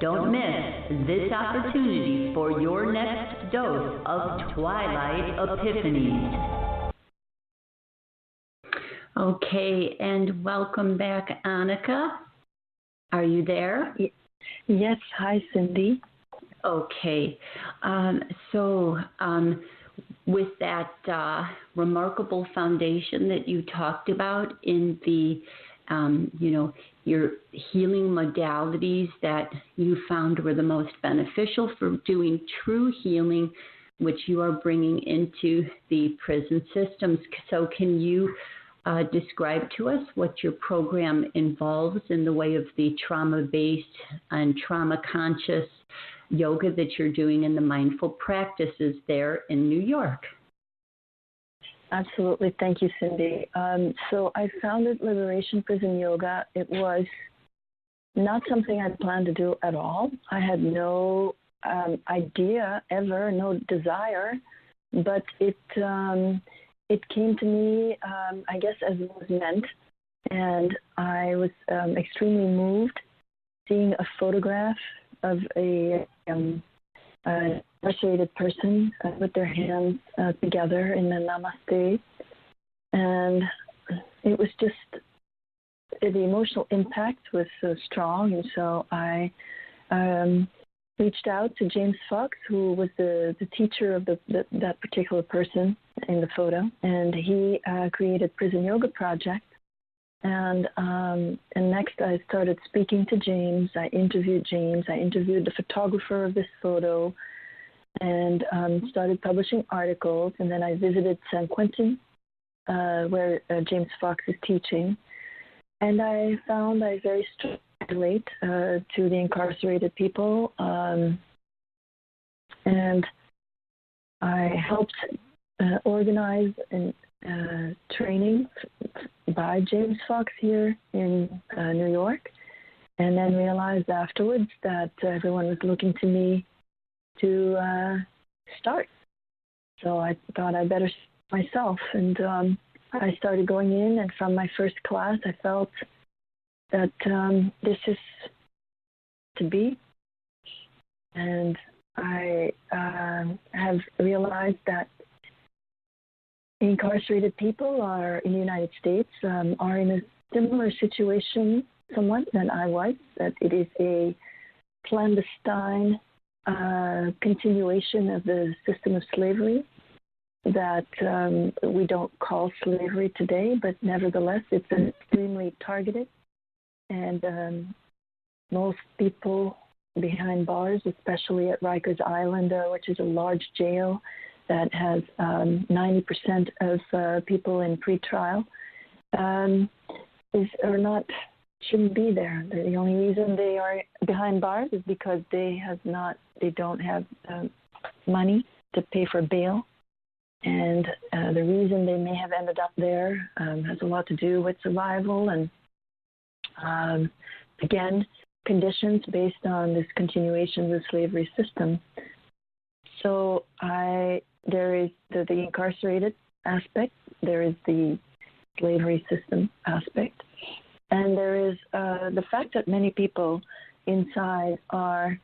Don't miss this opportunity for your next dose of Twilight Epiphanies. Okay, and welcome back, Anneke. Are you there? Yes. Hi, Cindy. Okay. With that remarkable foundation that you talked about in the, your healing modalities that you found were the most beneficial for doing true healing, which you are bringing into the prison systems. So can you describe to us what your program involves in the way of the trauma-based and trauma-conscious yoga that you're doing in the mindful practices there in New York? Absolutely. Thank you, Cindy. So I founded Liberation Prison Yoga. It was not something I planned to do at all. I had no idea ever, no desire, but it came to me, I guess, as it was meant. And I was extremely moved seeing a photograph of a incarcerated person with their hands together in the namaste. And it was just, the emotional impact was so strong. And so I reached out to James Fox, who was the teacher of that particular person in the photo. And he created Prison Yoga Project. And next I started speaking to James. I interviewed James. I interviewed the photographer of this photo and started publishing articles. And then I visited San Quentin, where James Fox is teaching. And I found I very strongly relate to the incarcerated people. And I helped organize and training by James Fox here in New York, and then realized afterwards that everyone was looking to me to start. So I thought I better myself, and I started going in, and from my first class I felt that this is to be, and I have realized that incarcerated people are in the United States are in a similar situation somewhat than I was, that it is a clandestine continuation of the system of slavery that we don't call slavery today, but nevertheless it's extremely targeted, and most people behind bars, especially at Rikers Island, which is a large jail that has 90% of people in pretrial, shouldn't be there. The only reason they are behind bars is because they don't have money to pay for bail, and the reason they may have ended up there has a lot to do with survival and again, conditions based on this continuation of the slavery system. So there is the incarcerated aspect, there is the slavery system aspect, and there is the fact that many people inside are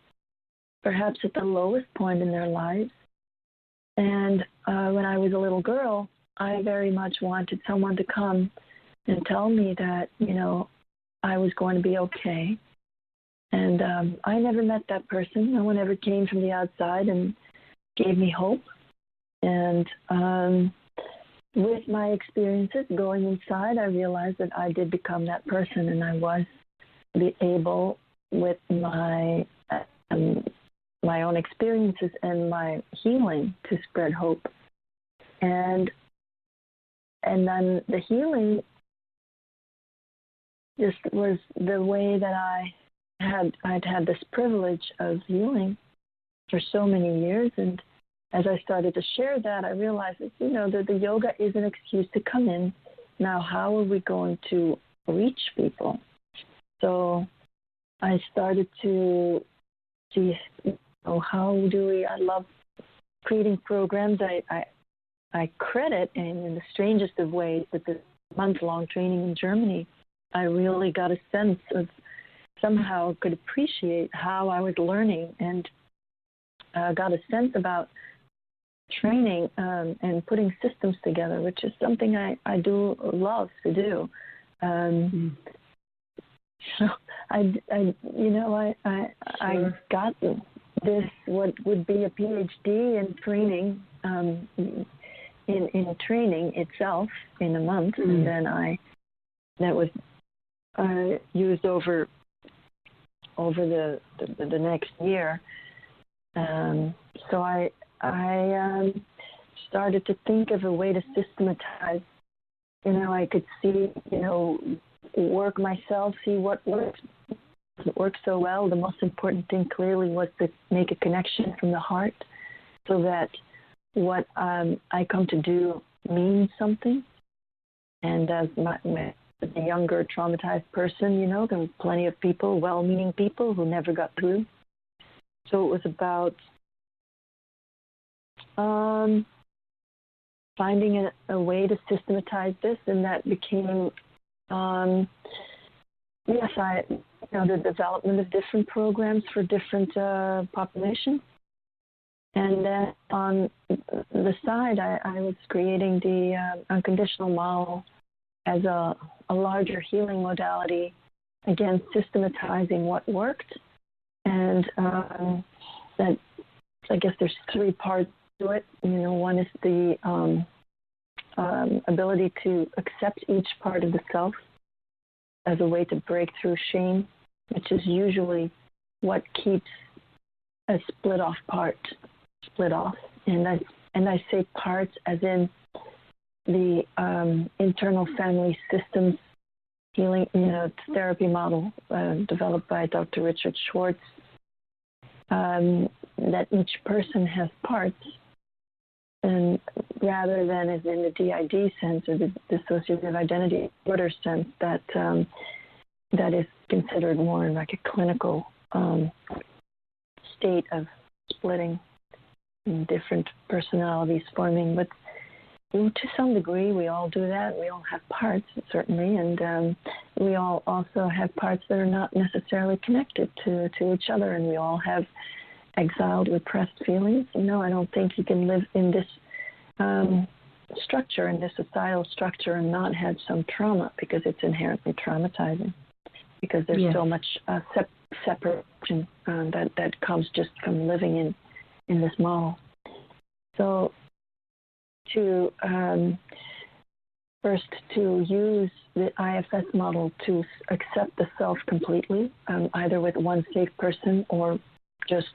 perhaps at the lowest point in their lives. And when I was a little girl, I very much wanted someone to come and tell me that, I was going to be okay. And I never met that person. No one ever came from the outside and gave me hope. And with my experiences going inside, I realized that I did become that person, and I was able, with my own experiences and my healing, to spread hope. And then the healing just was the way that I'd had this privilege of healing for so many years. And as I started to share that, I realized that, that the yoga is an excuse to come in. Now, how are we going to reach people? So I started to see, I love creating programs. I credit, in the strangest of ways, that the month-long training in Germany, I really got a sense of, somehow could appreciate how I was learning, and got a sense about training and putting systems together, which is something I do love to do. So I got this, what would be a PhD in training, in training itself in a month, and then that was used over the next year. So I started to think of a way to systematize. I could see, work myself, see what works. It worked so well. The most important thing clearly was to make a connection from the heart, so that what I come to do means something. And as a younger traumatized person, there were plenty of people, well-meaning people, who never got through. So it was about finding a way to systematize this, and that became, the development of different programs for different populations. And then on the side, I was creating the unconditional model as a larger healing modality, again, systematizing what worked. And that, I guess there's three parts to it. One is the ability to accept each part of the self as a way to break through shame, which is usually what keeps a split off part split off. And I say parts as in the internal family systems healing, therapy model developed by Dr. Richard Schwartz, that each person has parts, and rather than as in the DID sense, or the dissociative identity disorder sense, that is considered more like a clinical state of splitting and different personalities forming. But to some degree, we all do that. We all have parts, certainly, and we all also have parts that are not necessarily connected to each other, and we all have exiled, repressed feelings. No, I don't think you can live in this structure, in this societal structure, and not have some trauma, because it's inherently traumatizing, because there's so much separation that comes just from living in this model. So to first to use the IFS model to accept the self completely, either with one safe person or just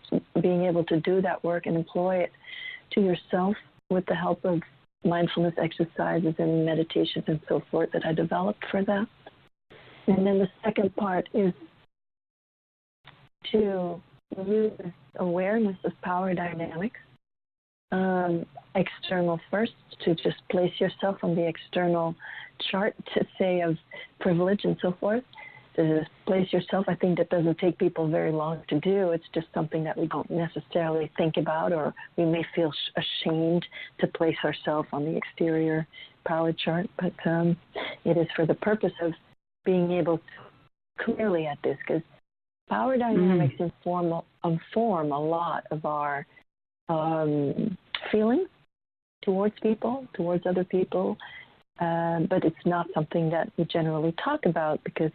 being able to do that work and employ it to yourself with the help of mindfulness exercises and meditations and so forth that I developed for that. And then the second part is to use awareness of power dynamics, external first, to just place yourself on the external chart, to say, of privilege and so forth. To just place yourself, I think that doesn't take people very long to do. It's just something that we don't necessarily think about, or we may feel ashamed to place ourselves on the exterior power chart. But it is for the purpose of being able to clearly at this, because power dynamics inform a lot of our feelings towards people, towards other people, but it's not something that we generally talk about, because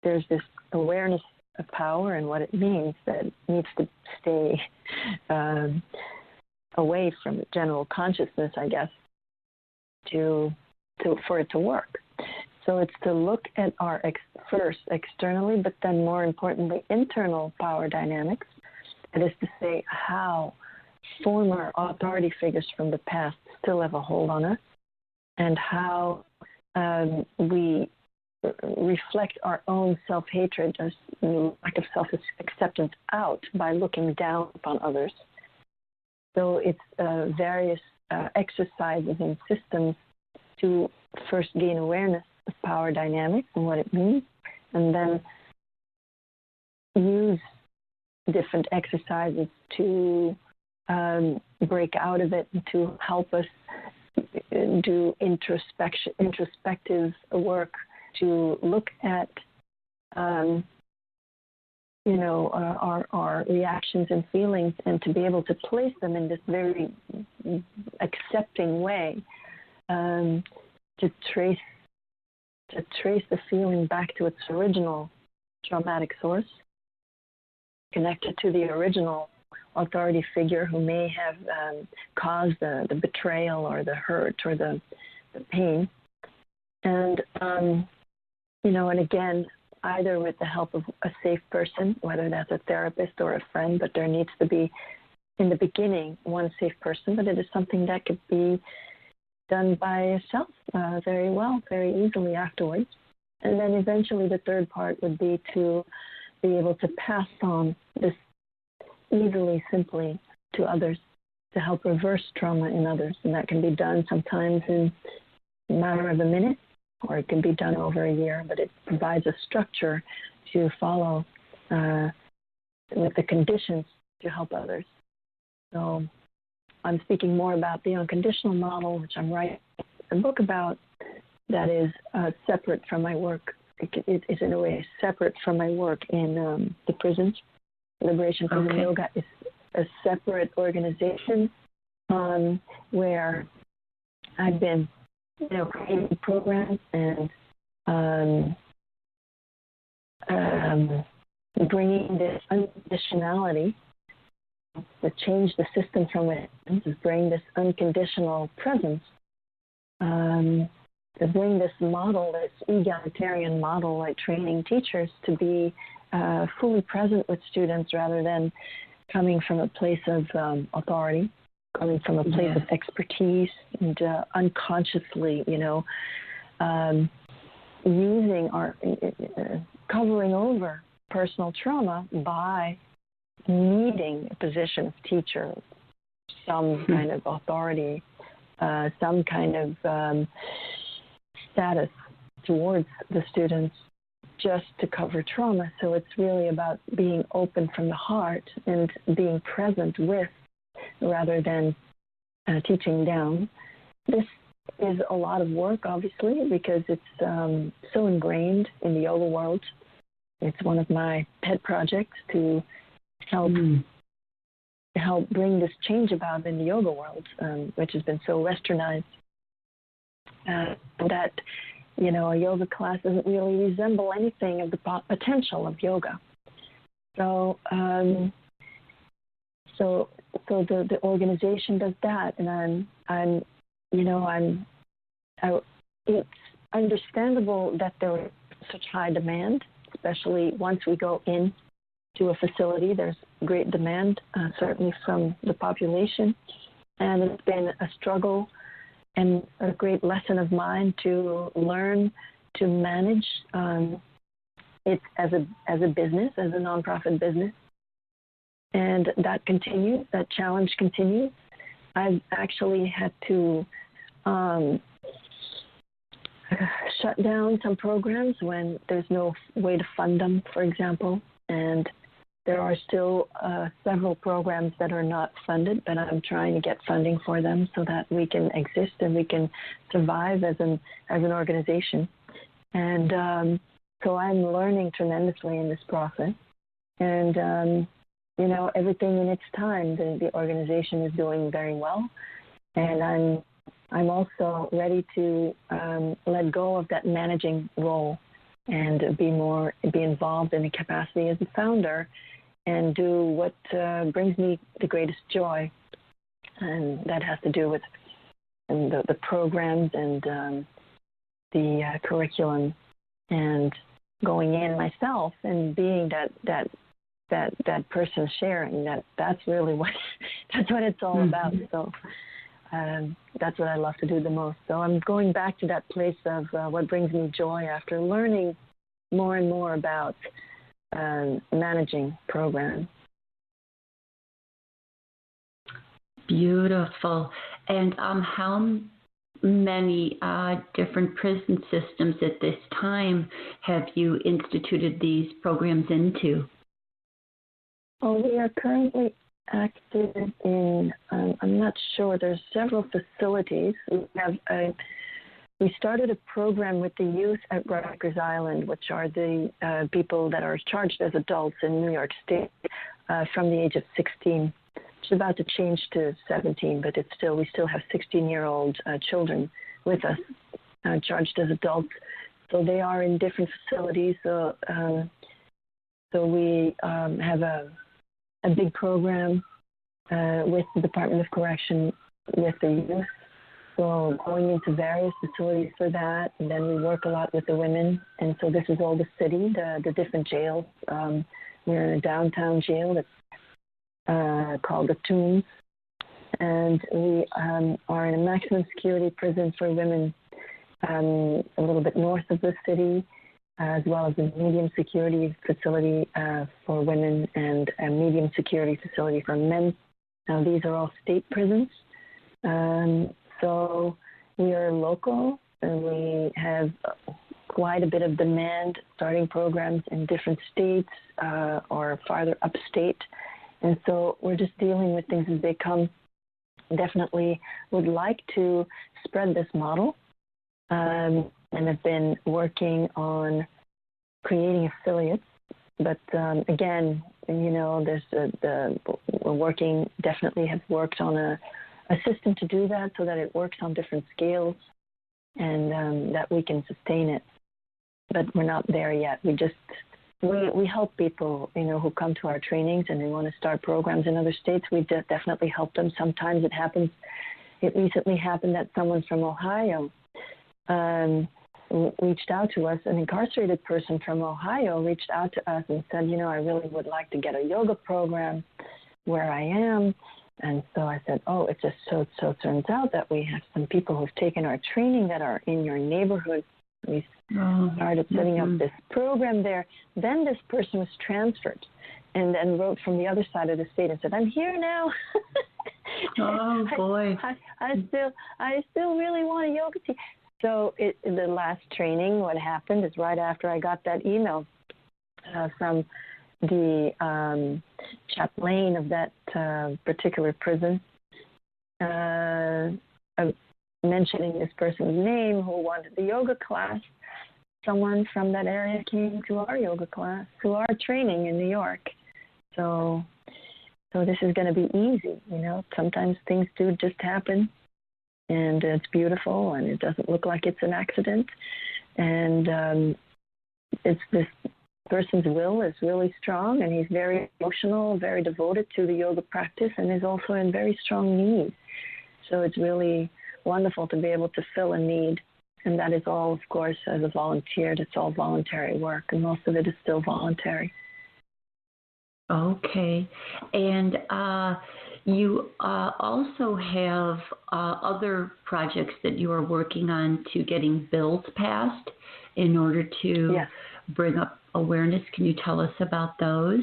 there's this awareness of power and what it means that needs to stay away from general consciousness, I guess, for it to work. So it's to look at our first externally, but then more importantly, internal power dynamics. That is to say, how former authority figures from the past still have a hold on us, and how we reflect our own self-hatred, as lack of self-acceptance out by looking down upon others. So it's various exercises and systems to first gain awareness of power dynamics and what it means, and then use different exercises to break out of it and to help us do introspective work, to look at our reactions and feelings, and to be able to place them in this very accepting way, to trace the feeling back to its original traumatic source, connected to the original authority figure who may have caused the betrayal or the hurt or the pain. And, and again, either with the help of a safe person, whether that's a therapist or a friend, but there needs to be, in the beginning, one safe person, but it is something that could be done by yourself very well, very easily afterwards. And then eventually the third part would be to be able to pass on this easily, simply to others, to help reverse trauma in others. And that can be done sometimes in a matter of a minute, or it can be done over a year, but it provides a structure to follow with the conditions to help others. So I'm speaking more about the unconditional model, which I'm writing a book about, that is separate from my work. It is in a way separate from my work in the prisons. Liberation Prison Yoga is a separate organization where I've been, creating programs and bringing this unconditionality to change the system from within, to bring this unconditional presence, to bring this model, this egalitarian model, like training teachers to be fully present with students rather than coming from a place of authority, coming from a place of expertise and unconsciously, using or covering over personal trauma by needing a position of teacher, some kind of authority, some kind of status towards the students just to cover trauma. So it's really about being open from the heart and being present with rather than teaching down. This is a lot of work, obviously, because it's so ingrained in the yoga world. It's one of my pet projects to help bring this change about in the yoga world, which has been so westernized that a yoga class doesn't really resemble anything of the potential of yoga. So, the organization does that, and it's understandable that there is such high demand, especially once we go in to a facility. There's great demand, certainly from the population, and it's been a struggle and a great lesson of mine to learn to manage it as a business, as a nonprofit business. And that continues, that challenge continues. I've actually had to shut down some programs when there's no way to fund them, for example. And there are still several programs that are not funded, but I'm trying to get funding for them so that we can exist and we can survive as an organization. And so I'm learning tremendously in this process. And everything in its time. The organization is doing very well, and I'm also ready to let go of that managing role and be involved in the capacity as a founder and do what brings me the greatest joy, and that has to do with the programs and the curriculum and going in myself and being that person sharing. That's really what it's all about. So that's what I love to do the most. So I'm going back to that place of what brings me joy after learning more and more about managing programs. Beautiful. And how many different prison systems at this time have you instituted these programs into? Oh, we are currently active in, I'm not sure, there's several facilities. We started a program with the youth at Rikers Island, which are the people that are charged as adults in New York State from the age of 16. It's about to change to 17, but we still have 16-year-old children with us charged as adults. So they are in different facilities. So we have a big program with the Department of Correction with the youth. So going into various facilities for that, and then we work a lot with the women. And so this is all the city, the different jails. We're in a downtown jail that's called the Tombs. And we are in a maximum security prison for women a little bit north of the city, as well as a medium security facility for women and a medium security facility for men. Now, these are all state prisons. So we are local, and we have quite a bit of demand starting programs in different states or farther upstate. And so we're just dealing with things as they come. Definitely would like to spread this model and have been working on creating affiliates. But again, you know, we're working, definitely have worked on a system to do that so that it works on different scales and that we can sustain it. But we're not there yet. We help people, you know, who come to our trainings and they want to start programs in other states. We definitely help them. Sometimes it happens. It recently happened that someone from Ohio reached out to us. An incarcerated person from Ohio reached out to us and said, you know, I really would like to get a yoga program where I am. And so I said, oh, it just so turns out that we have some people who've taken our training that are in your neighborhood. We started setting up this program there. Then this person was transferred and then wrote from the other side of the state and said, I'm here now. Oh, boy. I still really want a yoga teacher. So the last training, what happened is right after I got that email from the chaplain of that particular prison, mentioning this person's name who wanted the yoga class, someone from that area came to our yoga class, to our training in New York. So this is going to be easy, you know. Sometimes things do just happen, and it's beautiful, and it doesn't look like it's an accident. And it's this person's will is really strong, and he's very emotional, very devoted to the yoga practice, and is also in very strong need. So it's really wonderful to be able to fill a need. And that is all, of course, as a volunteer. It's all voluntary work, and most of it is still voluntary. Okay. And you also have other projects that you are working on to getting bills passed in order to bring up awareness. Can you tell us about those?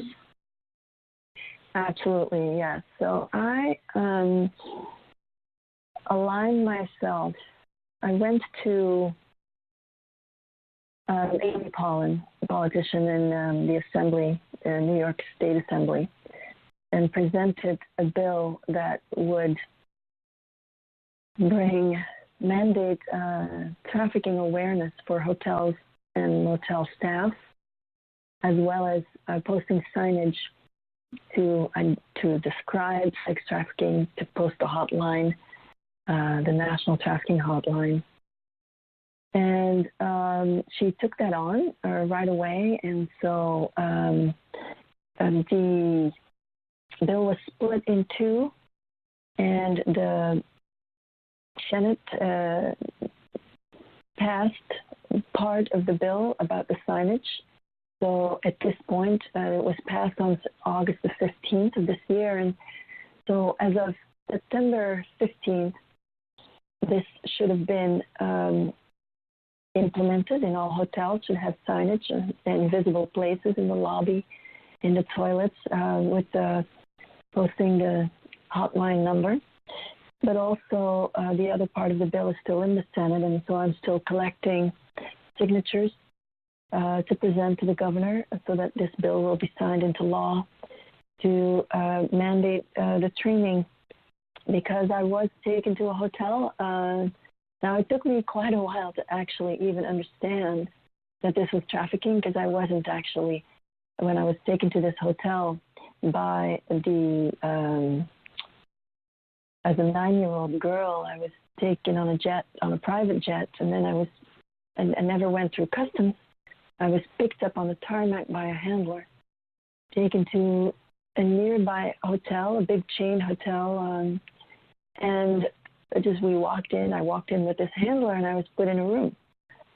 Absolutely, yes. So I aligned myself. I went to Amy Pollin, a politician in the Assembly, the New York State Assembly, and presented a bill that would mandate trafficking awareness for hotels and motel staff, as well as posting signage to describe sex trafficking, to post a hotline, the National Trafficking Hotline. And she took that on right away, and so the bill was split in two, and the Senate passed part of the bill about the signage. So at this point, it was passed on August the 15th of this year, and so as of September 15th, this should have been implemented in all hotels, should have signage and visible places in the lobby, in the toilets, with posting the hotline number. But also the other part of the bill is still in the Senate, and so I'm still collecting signatures to present to the governor so that this bill will be signed into law to mandate the training. Because I was taken to a hotel. Now, it took me quite a while to actually even understand that this was trafficking, because I wasn't actually, when I was taken to this hotel by the, as a 9-year-old girl, I was taken on a private jet, and then I never went through customs. I was picked up on the tarmac by a handler taken to a nearby hotel, a big chain hotel, and we walked in. I walked in with this handler, and I was put in a room,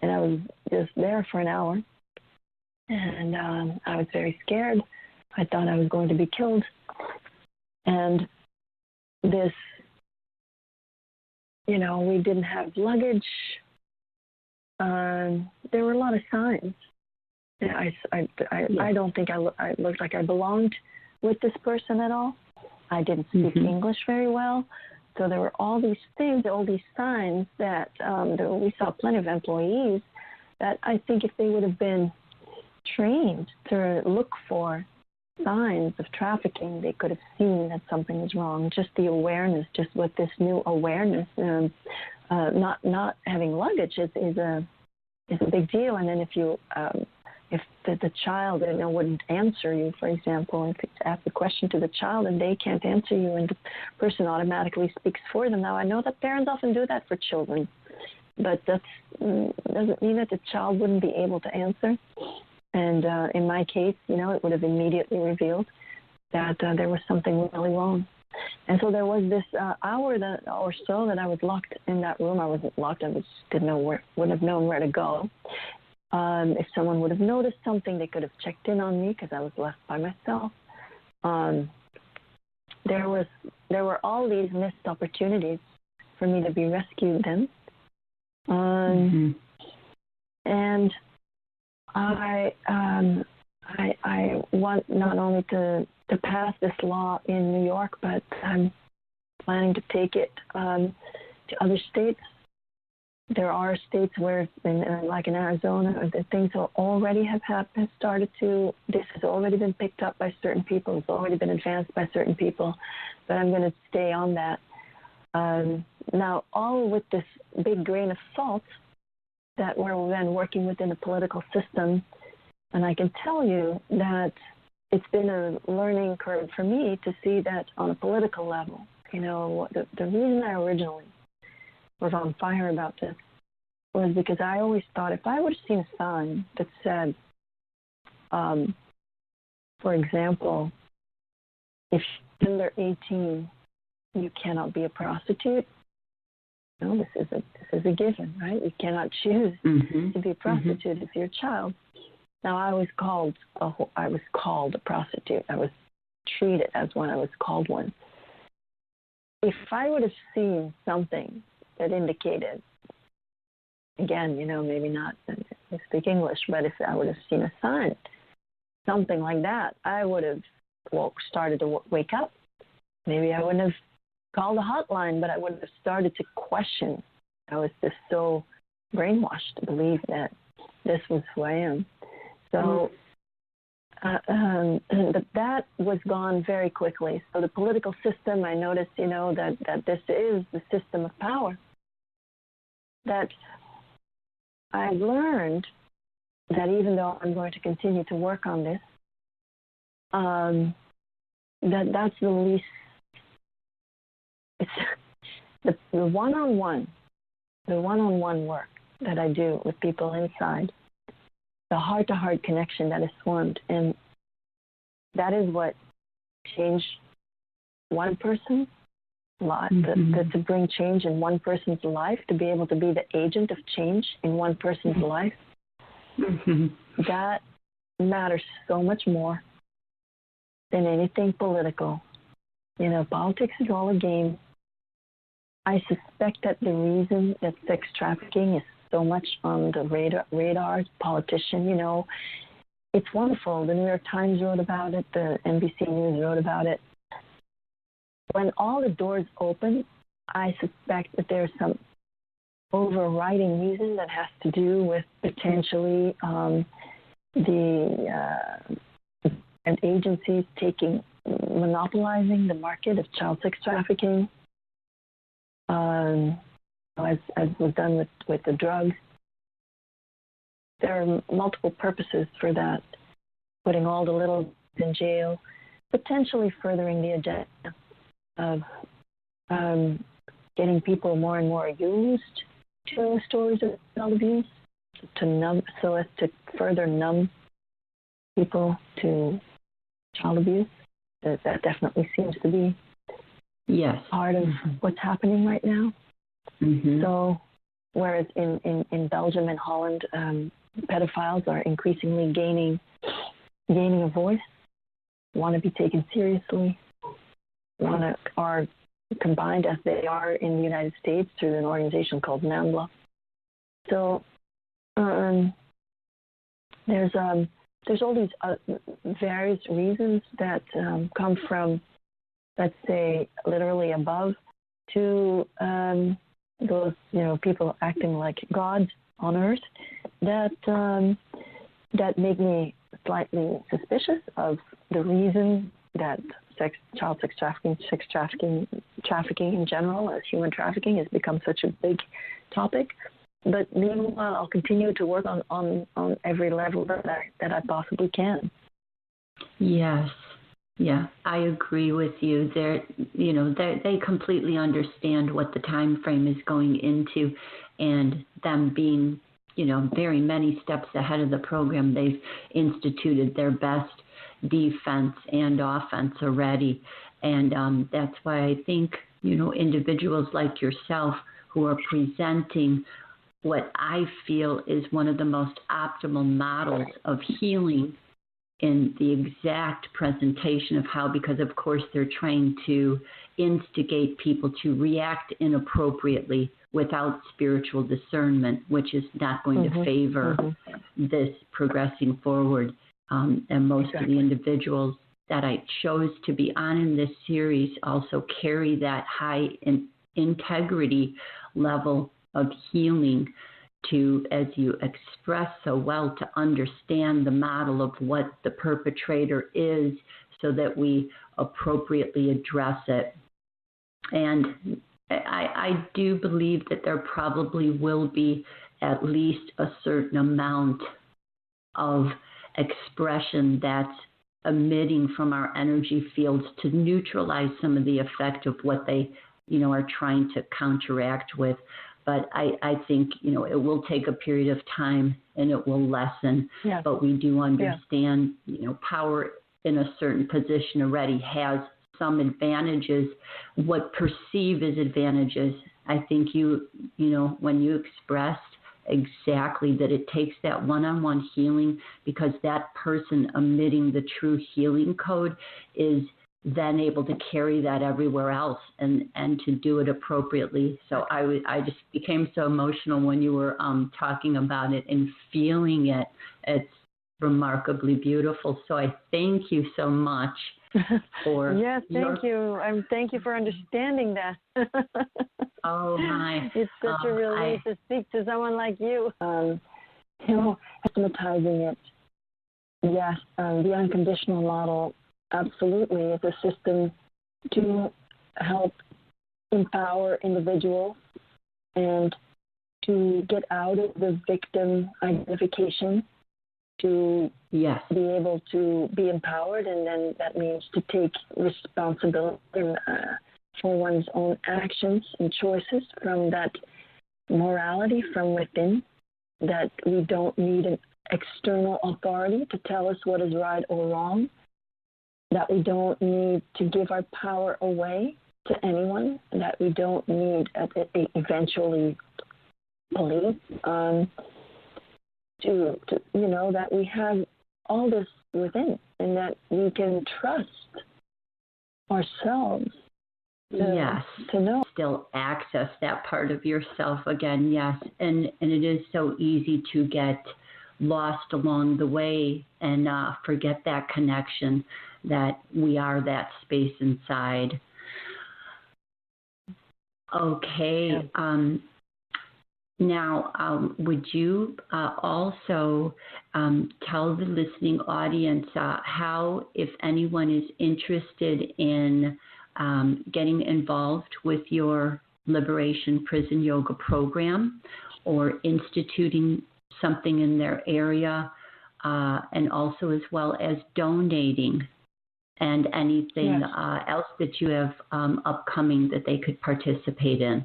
and I was just there for an hour, and I was very scared. I thought I was going to be killed, and this, we didn't have luggage. There were a lot of signs. I don't think I looked like I belonged with this person at all. I didn't speak English very well. So there were all these things, all these signs that we saw plenty of employees that I think if they would have been trained to look for signs of trafficking, they could have seen that something was wrong. Just the awareness, just with this new awareness, not having luggage is a big deal. And then if the child wouldn't answer you, for example, if you ask the question to the child and they can't answer you and the person automatically speaks for them. Now, I know that parents often do that for children, but that doesn't mean that the child wouldn't be able to answer. And in my case, it would have immediately revealed that there was something really wrong. And so there was this hour or so that I was locked in that room. I wasn't locked. I wouldn't have known where to go. If someone would have noticed something, they could have checked in on me because I was left by myself. There were all these missed opportunities for me to be rescued then. And I want not only to pass this law in New York, but I'm planning to take it to other states. There are states where, like in Arizona, the things already have started to. This has already been picked up by certain people. It's already been advanced by certain people, but I'm going to stay on that. Now, all with this big grain of salt that we're then working within the political system, and I can tell you that it's been a learning curve for me to see that on a political level. The reason I originally was on fire about this was because I always thought if I would have seen a sign that said, for example, if you're under 18, you cannot be a prostitute. No, this is a given, right? You cannot choose to be a prostitute if you're a child. Now, I was called a prostitute. I was treated as one. I was called one. If I would have seen something that indicated, again, maybe not speak English, but if I would have seen a sign, something like that, I would have started to wake up. Maybe I wouldn't have called a hotline, but I would have started to question. I was just so brainwashed to believe that this was who I am. So but that was gone very quickly. So the political system, I noticed, that this is the system of power. That I learned that even though I'm going to continue to work on this, that's the least. It's the one-on-one work that I do with people inside, the heart-to-heart connection that is formed, and that is what changed one person's life, to bring change in one person's life, to be able to be the agent of change in one person's life. That matters so much more than anything political. Politics is all a game. I suspect that the reason that sex trafficking is so much on the radar, politician, it's wonderful. The New York Times wrote about it. The NBC News wrote about it. When all the doors open, I suspect that there's some overriding reason that has to do with potentially the agencies monopolizing the market of child sex trafficking, as was done with the drugs. There are multiple purposes for that, putting all the little in jail, potentially furthering the agenda of getting people more and more used to stories of child abuse, so as to further numb people to child abuse. That definitely seems to be part of what's happening right now. So whereas in Belgium and Holland, pedophiles are increasingly gaining a voice, want to be taken seriously, are combined as they are in the United States through an organization called NAMBLA. So there's all these various reasons that come from, let's say, literally above to those people acting like gods on earth that make me slightly suspicious of the reason that child sex trafficking in general, as human trafficking, has become such a big topic. But meanwhile, I'll continue to work on every level that I possibly can. Yes. Yeah, I agree with you. They completely understand what the time frame is going into, and them being, very many steps ahead of the program. They've instituted their best defense and offense already, and that's why I think individuals like yourself who are presenting what I feel is one of the most optimal models of healing in the exact presentation of how, because of course they're trying to instigate people to react inappropriately without spiritual discernment, which is not going to favor this progressing forward. And most of the individuals that I chose to be on in this series also carry that high integrity level of healing to, as you express so well, to understand the model of what the perpetrator is so that we appropriately address it. And I do believe that there probably will be at least a certain amount of expression that's emitting from our energy fields to neutralize some of the effect of what they, are trying to counteract with. But I think, it will take a period of time and it will lessen. Yeah. But we do understand, power in a certain position already has some advantages, what perceive as advantages. I think when you expressed exactly that it takes that one-on-one healing, because that person emitting the true healing code is then able to carry that everywhere else and to do it appropriately. So I just became so emotional when you were talking about it and feeling it. It's remarkably beautiful. So I thank you so much for yes, thank you. Thank you for understanding that. Oh my! It's such a relief to speak to someone like you. Systematizing it. Yes, the unconditional model absolutely is a system to help empower individuals and to get out of the victim identification, to be able to be empowered, and then that means to take responsibility for one's own actions and choices from that morality from within, that we don't need an external authority to tell us what is right or wrong, that we don't need to give our power away to anyone, that we don't need eventually police, that we have all this within, and that we can trust ourselves to know. Still access that part of yourself again, yes. And it is so easy to get lost along the way and forget that connection, that we are that space inside. Okay. Now, would you also tell the listening audience how, if anyone is interested in getting involved with your Liberation Prison Yoga program or instituting something in their area, and also as well as donating and anything else that you have upcoming that they could participate in?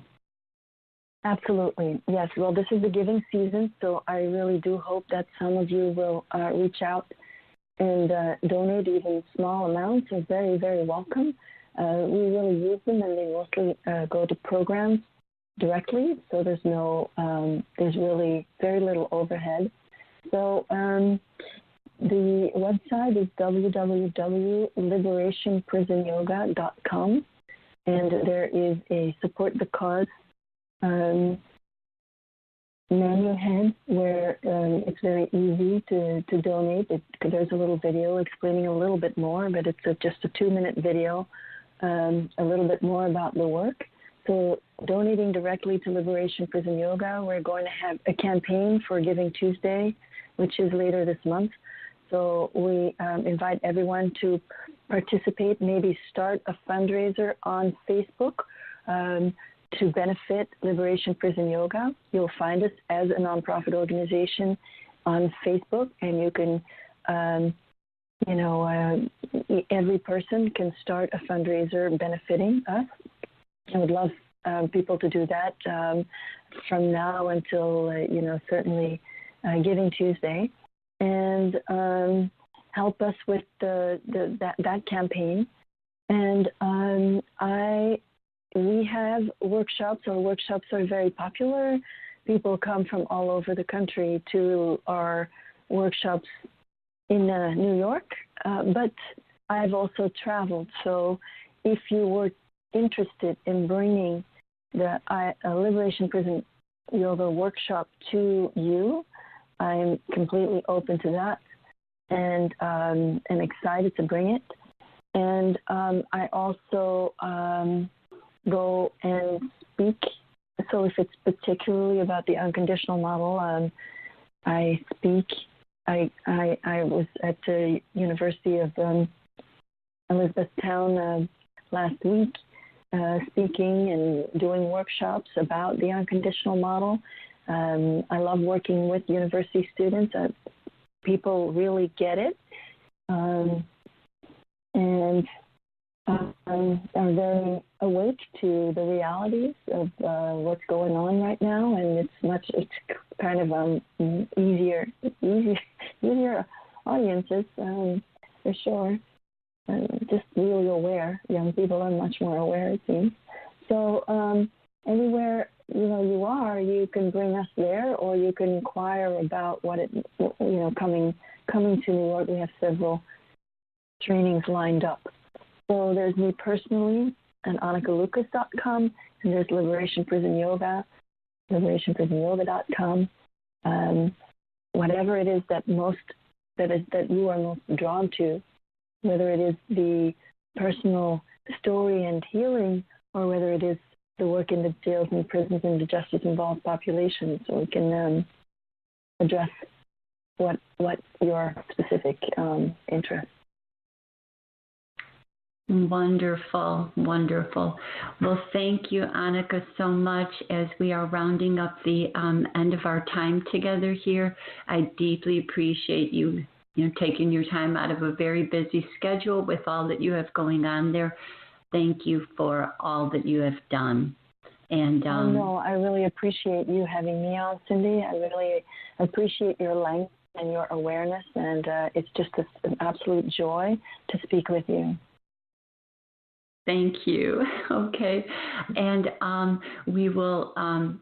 Absolutely. Yes. Well, this is the giving season, so I really do hope that some of you will reach out and donate even small amounts are very, very welcome. We really use them, and they mostly go to programs directly, so there's really very little overhead. So the website is www.liberationprisonyoga.com, and there is a support the cause menu head where it's very easy to donate. There's a little video explaining a little bit more, but it's just a 2-minute video, a little bit more about the work. So donating directly to Liberation Prison Yoga, we're going to have a campaign for Giving Tuesday, which is later this month. So we invite everyone to participate, maybe start a fundraiser on Facebook to benefit Liberation Prison Yoga. You'll find us as a nonprofit organization on Facebook, and you can, every person can start a fundraiser benefiting us. I would love people to do that from now until, certainly Giving Tuesday, and help us with that campaign. And we have workshops. Our workshops are very popular. People come from all over the country to our workshops in New York, but I've also traveled. So if you were interested in bringing the Liberation Prison Yoga workshop to you, I'm completely open to that, and I'm excited to bring it. And I also go and speak. So if it's particularly about the unconditional model, I speak. I was at the University of Elizabethtown last week, speaking and doing workshops about the unconditional model. I love working with university students. People really get it, and are very awake to the realities of what's going on right now, and it's kind of easier audiences for sure. Just really aware. Young people are much more aware, it seems. So anywhere you are, you can bring us there, or you can inquire about coming to New York. We have several trainings lined up. So there's me personally at AnnekeLucas.com, and there's Liberation Prison Yoga, liberationprisonyoga.com. Whatever it is that you are most drawn to, whether it is the personal story and healing, or whether it is the work in the jails and prisons and the justice-involved populations, so we can address what your specific interest. Wonderful, wonderful. Well, thank you, Anneke, so much. As we are rounding up the end of our time together here, I deeply appreciate you taking your time out of a very busy schedule with all that you have going on there. Thank you for all that you have done. And I really appreciate you having me on, Cindy. I really appreciate your length and your awareness, and it's just an absolute joy to speak with you. Thank you. Okay. And we will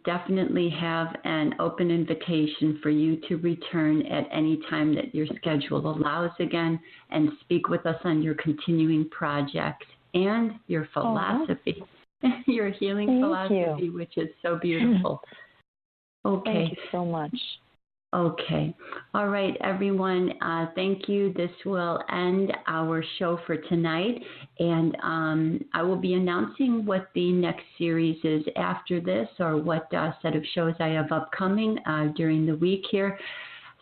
definitely have an open invitation for you to return at any time that your schedule allows again and speak with us on your continuing project and your philosophy, your healing philosophy, which is so beautiful. Okay. Thank you so much. Okay. All right, everyone. Thank you. This will end our show for tonight. And I will be announcing what the next series is after this, or what set of shows I have upcoming during the week here.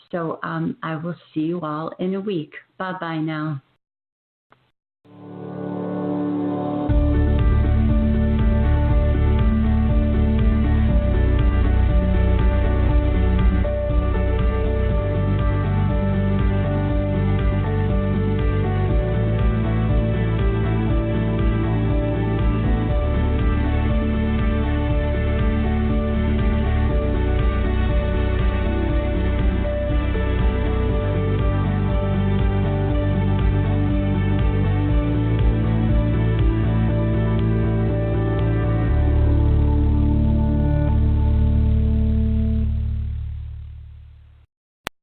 So I will see you all in a week. Bye-bye now.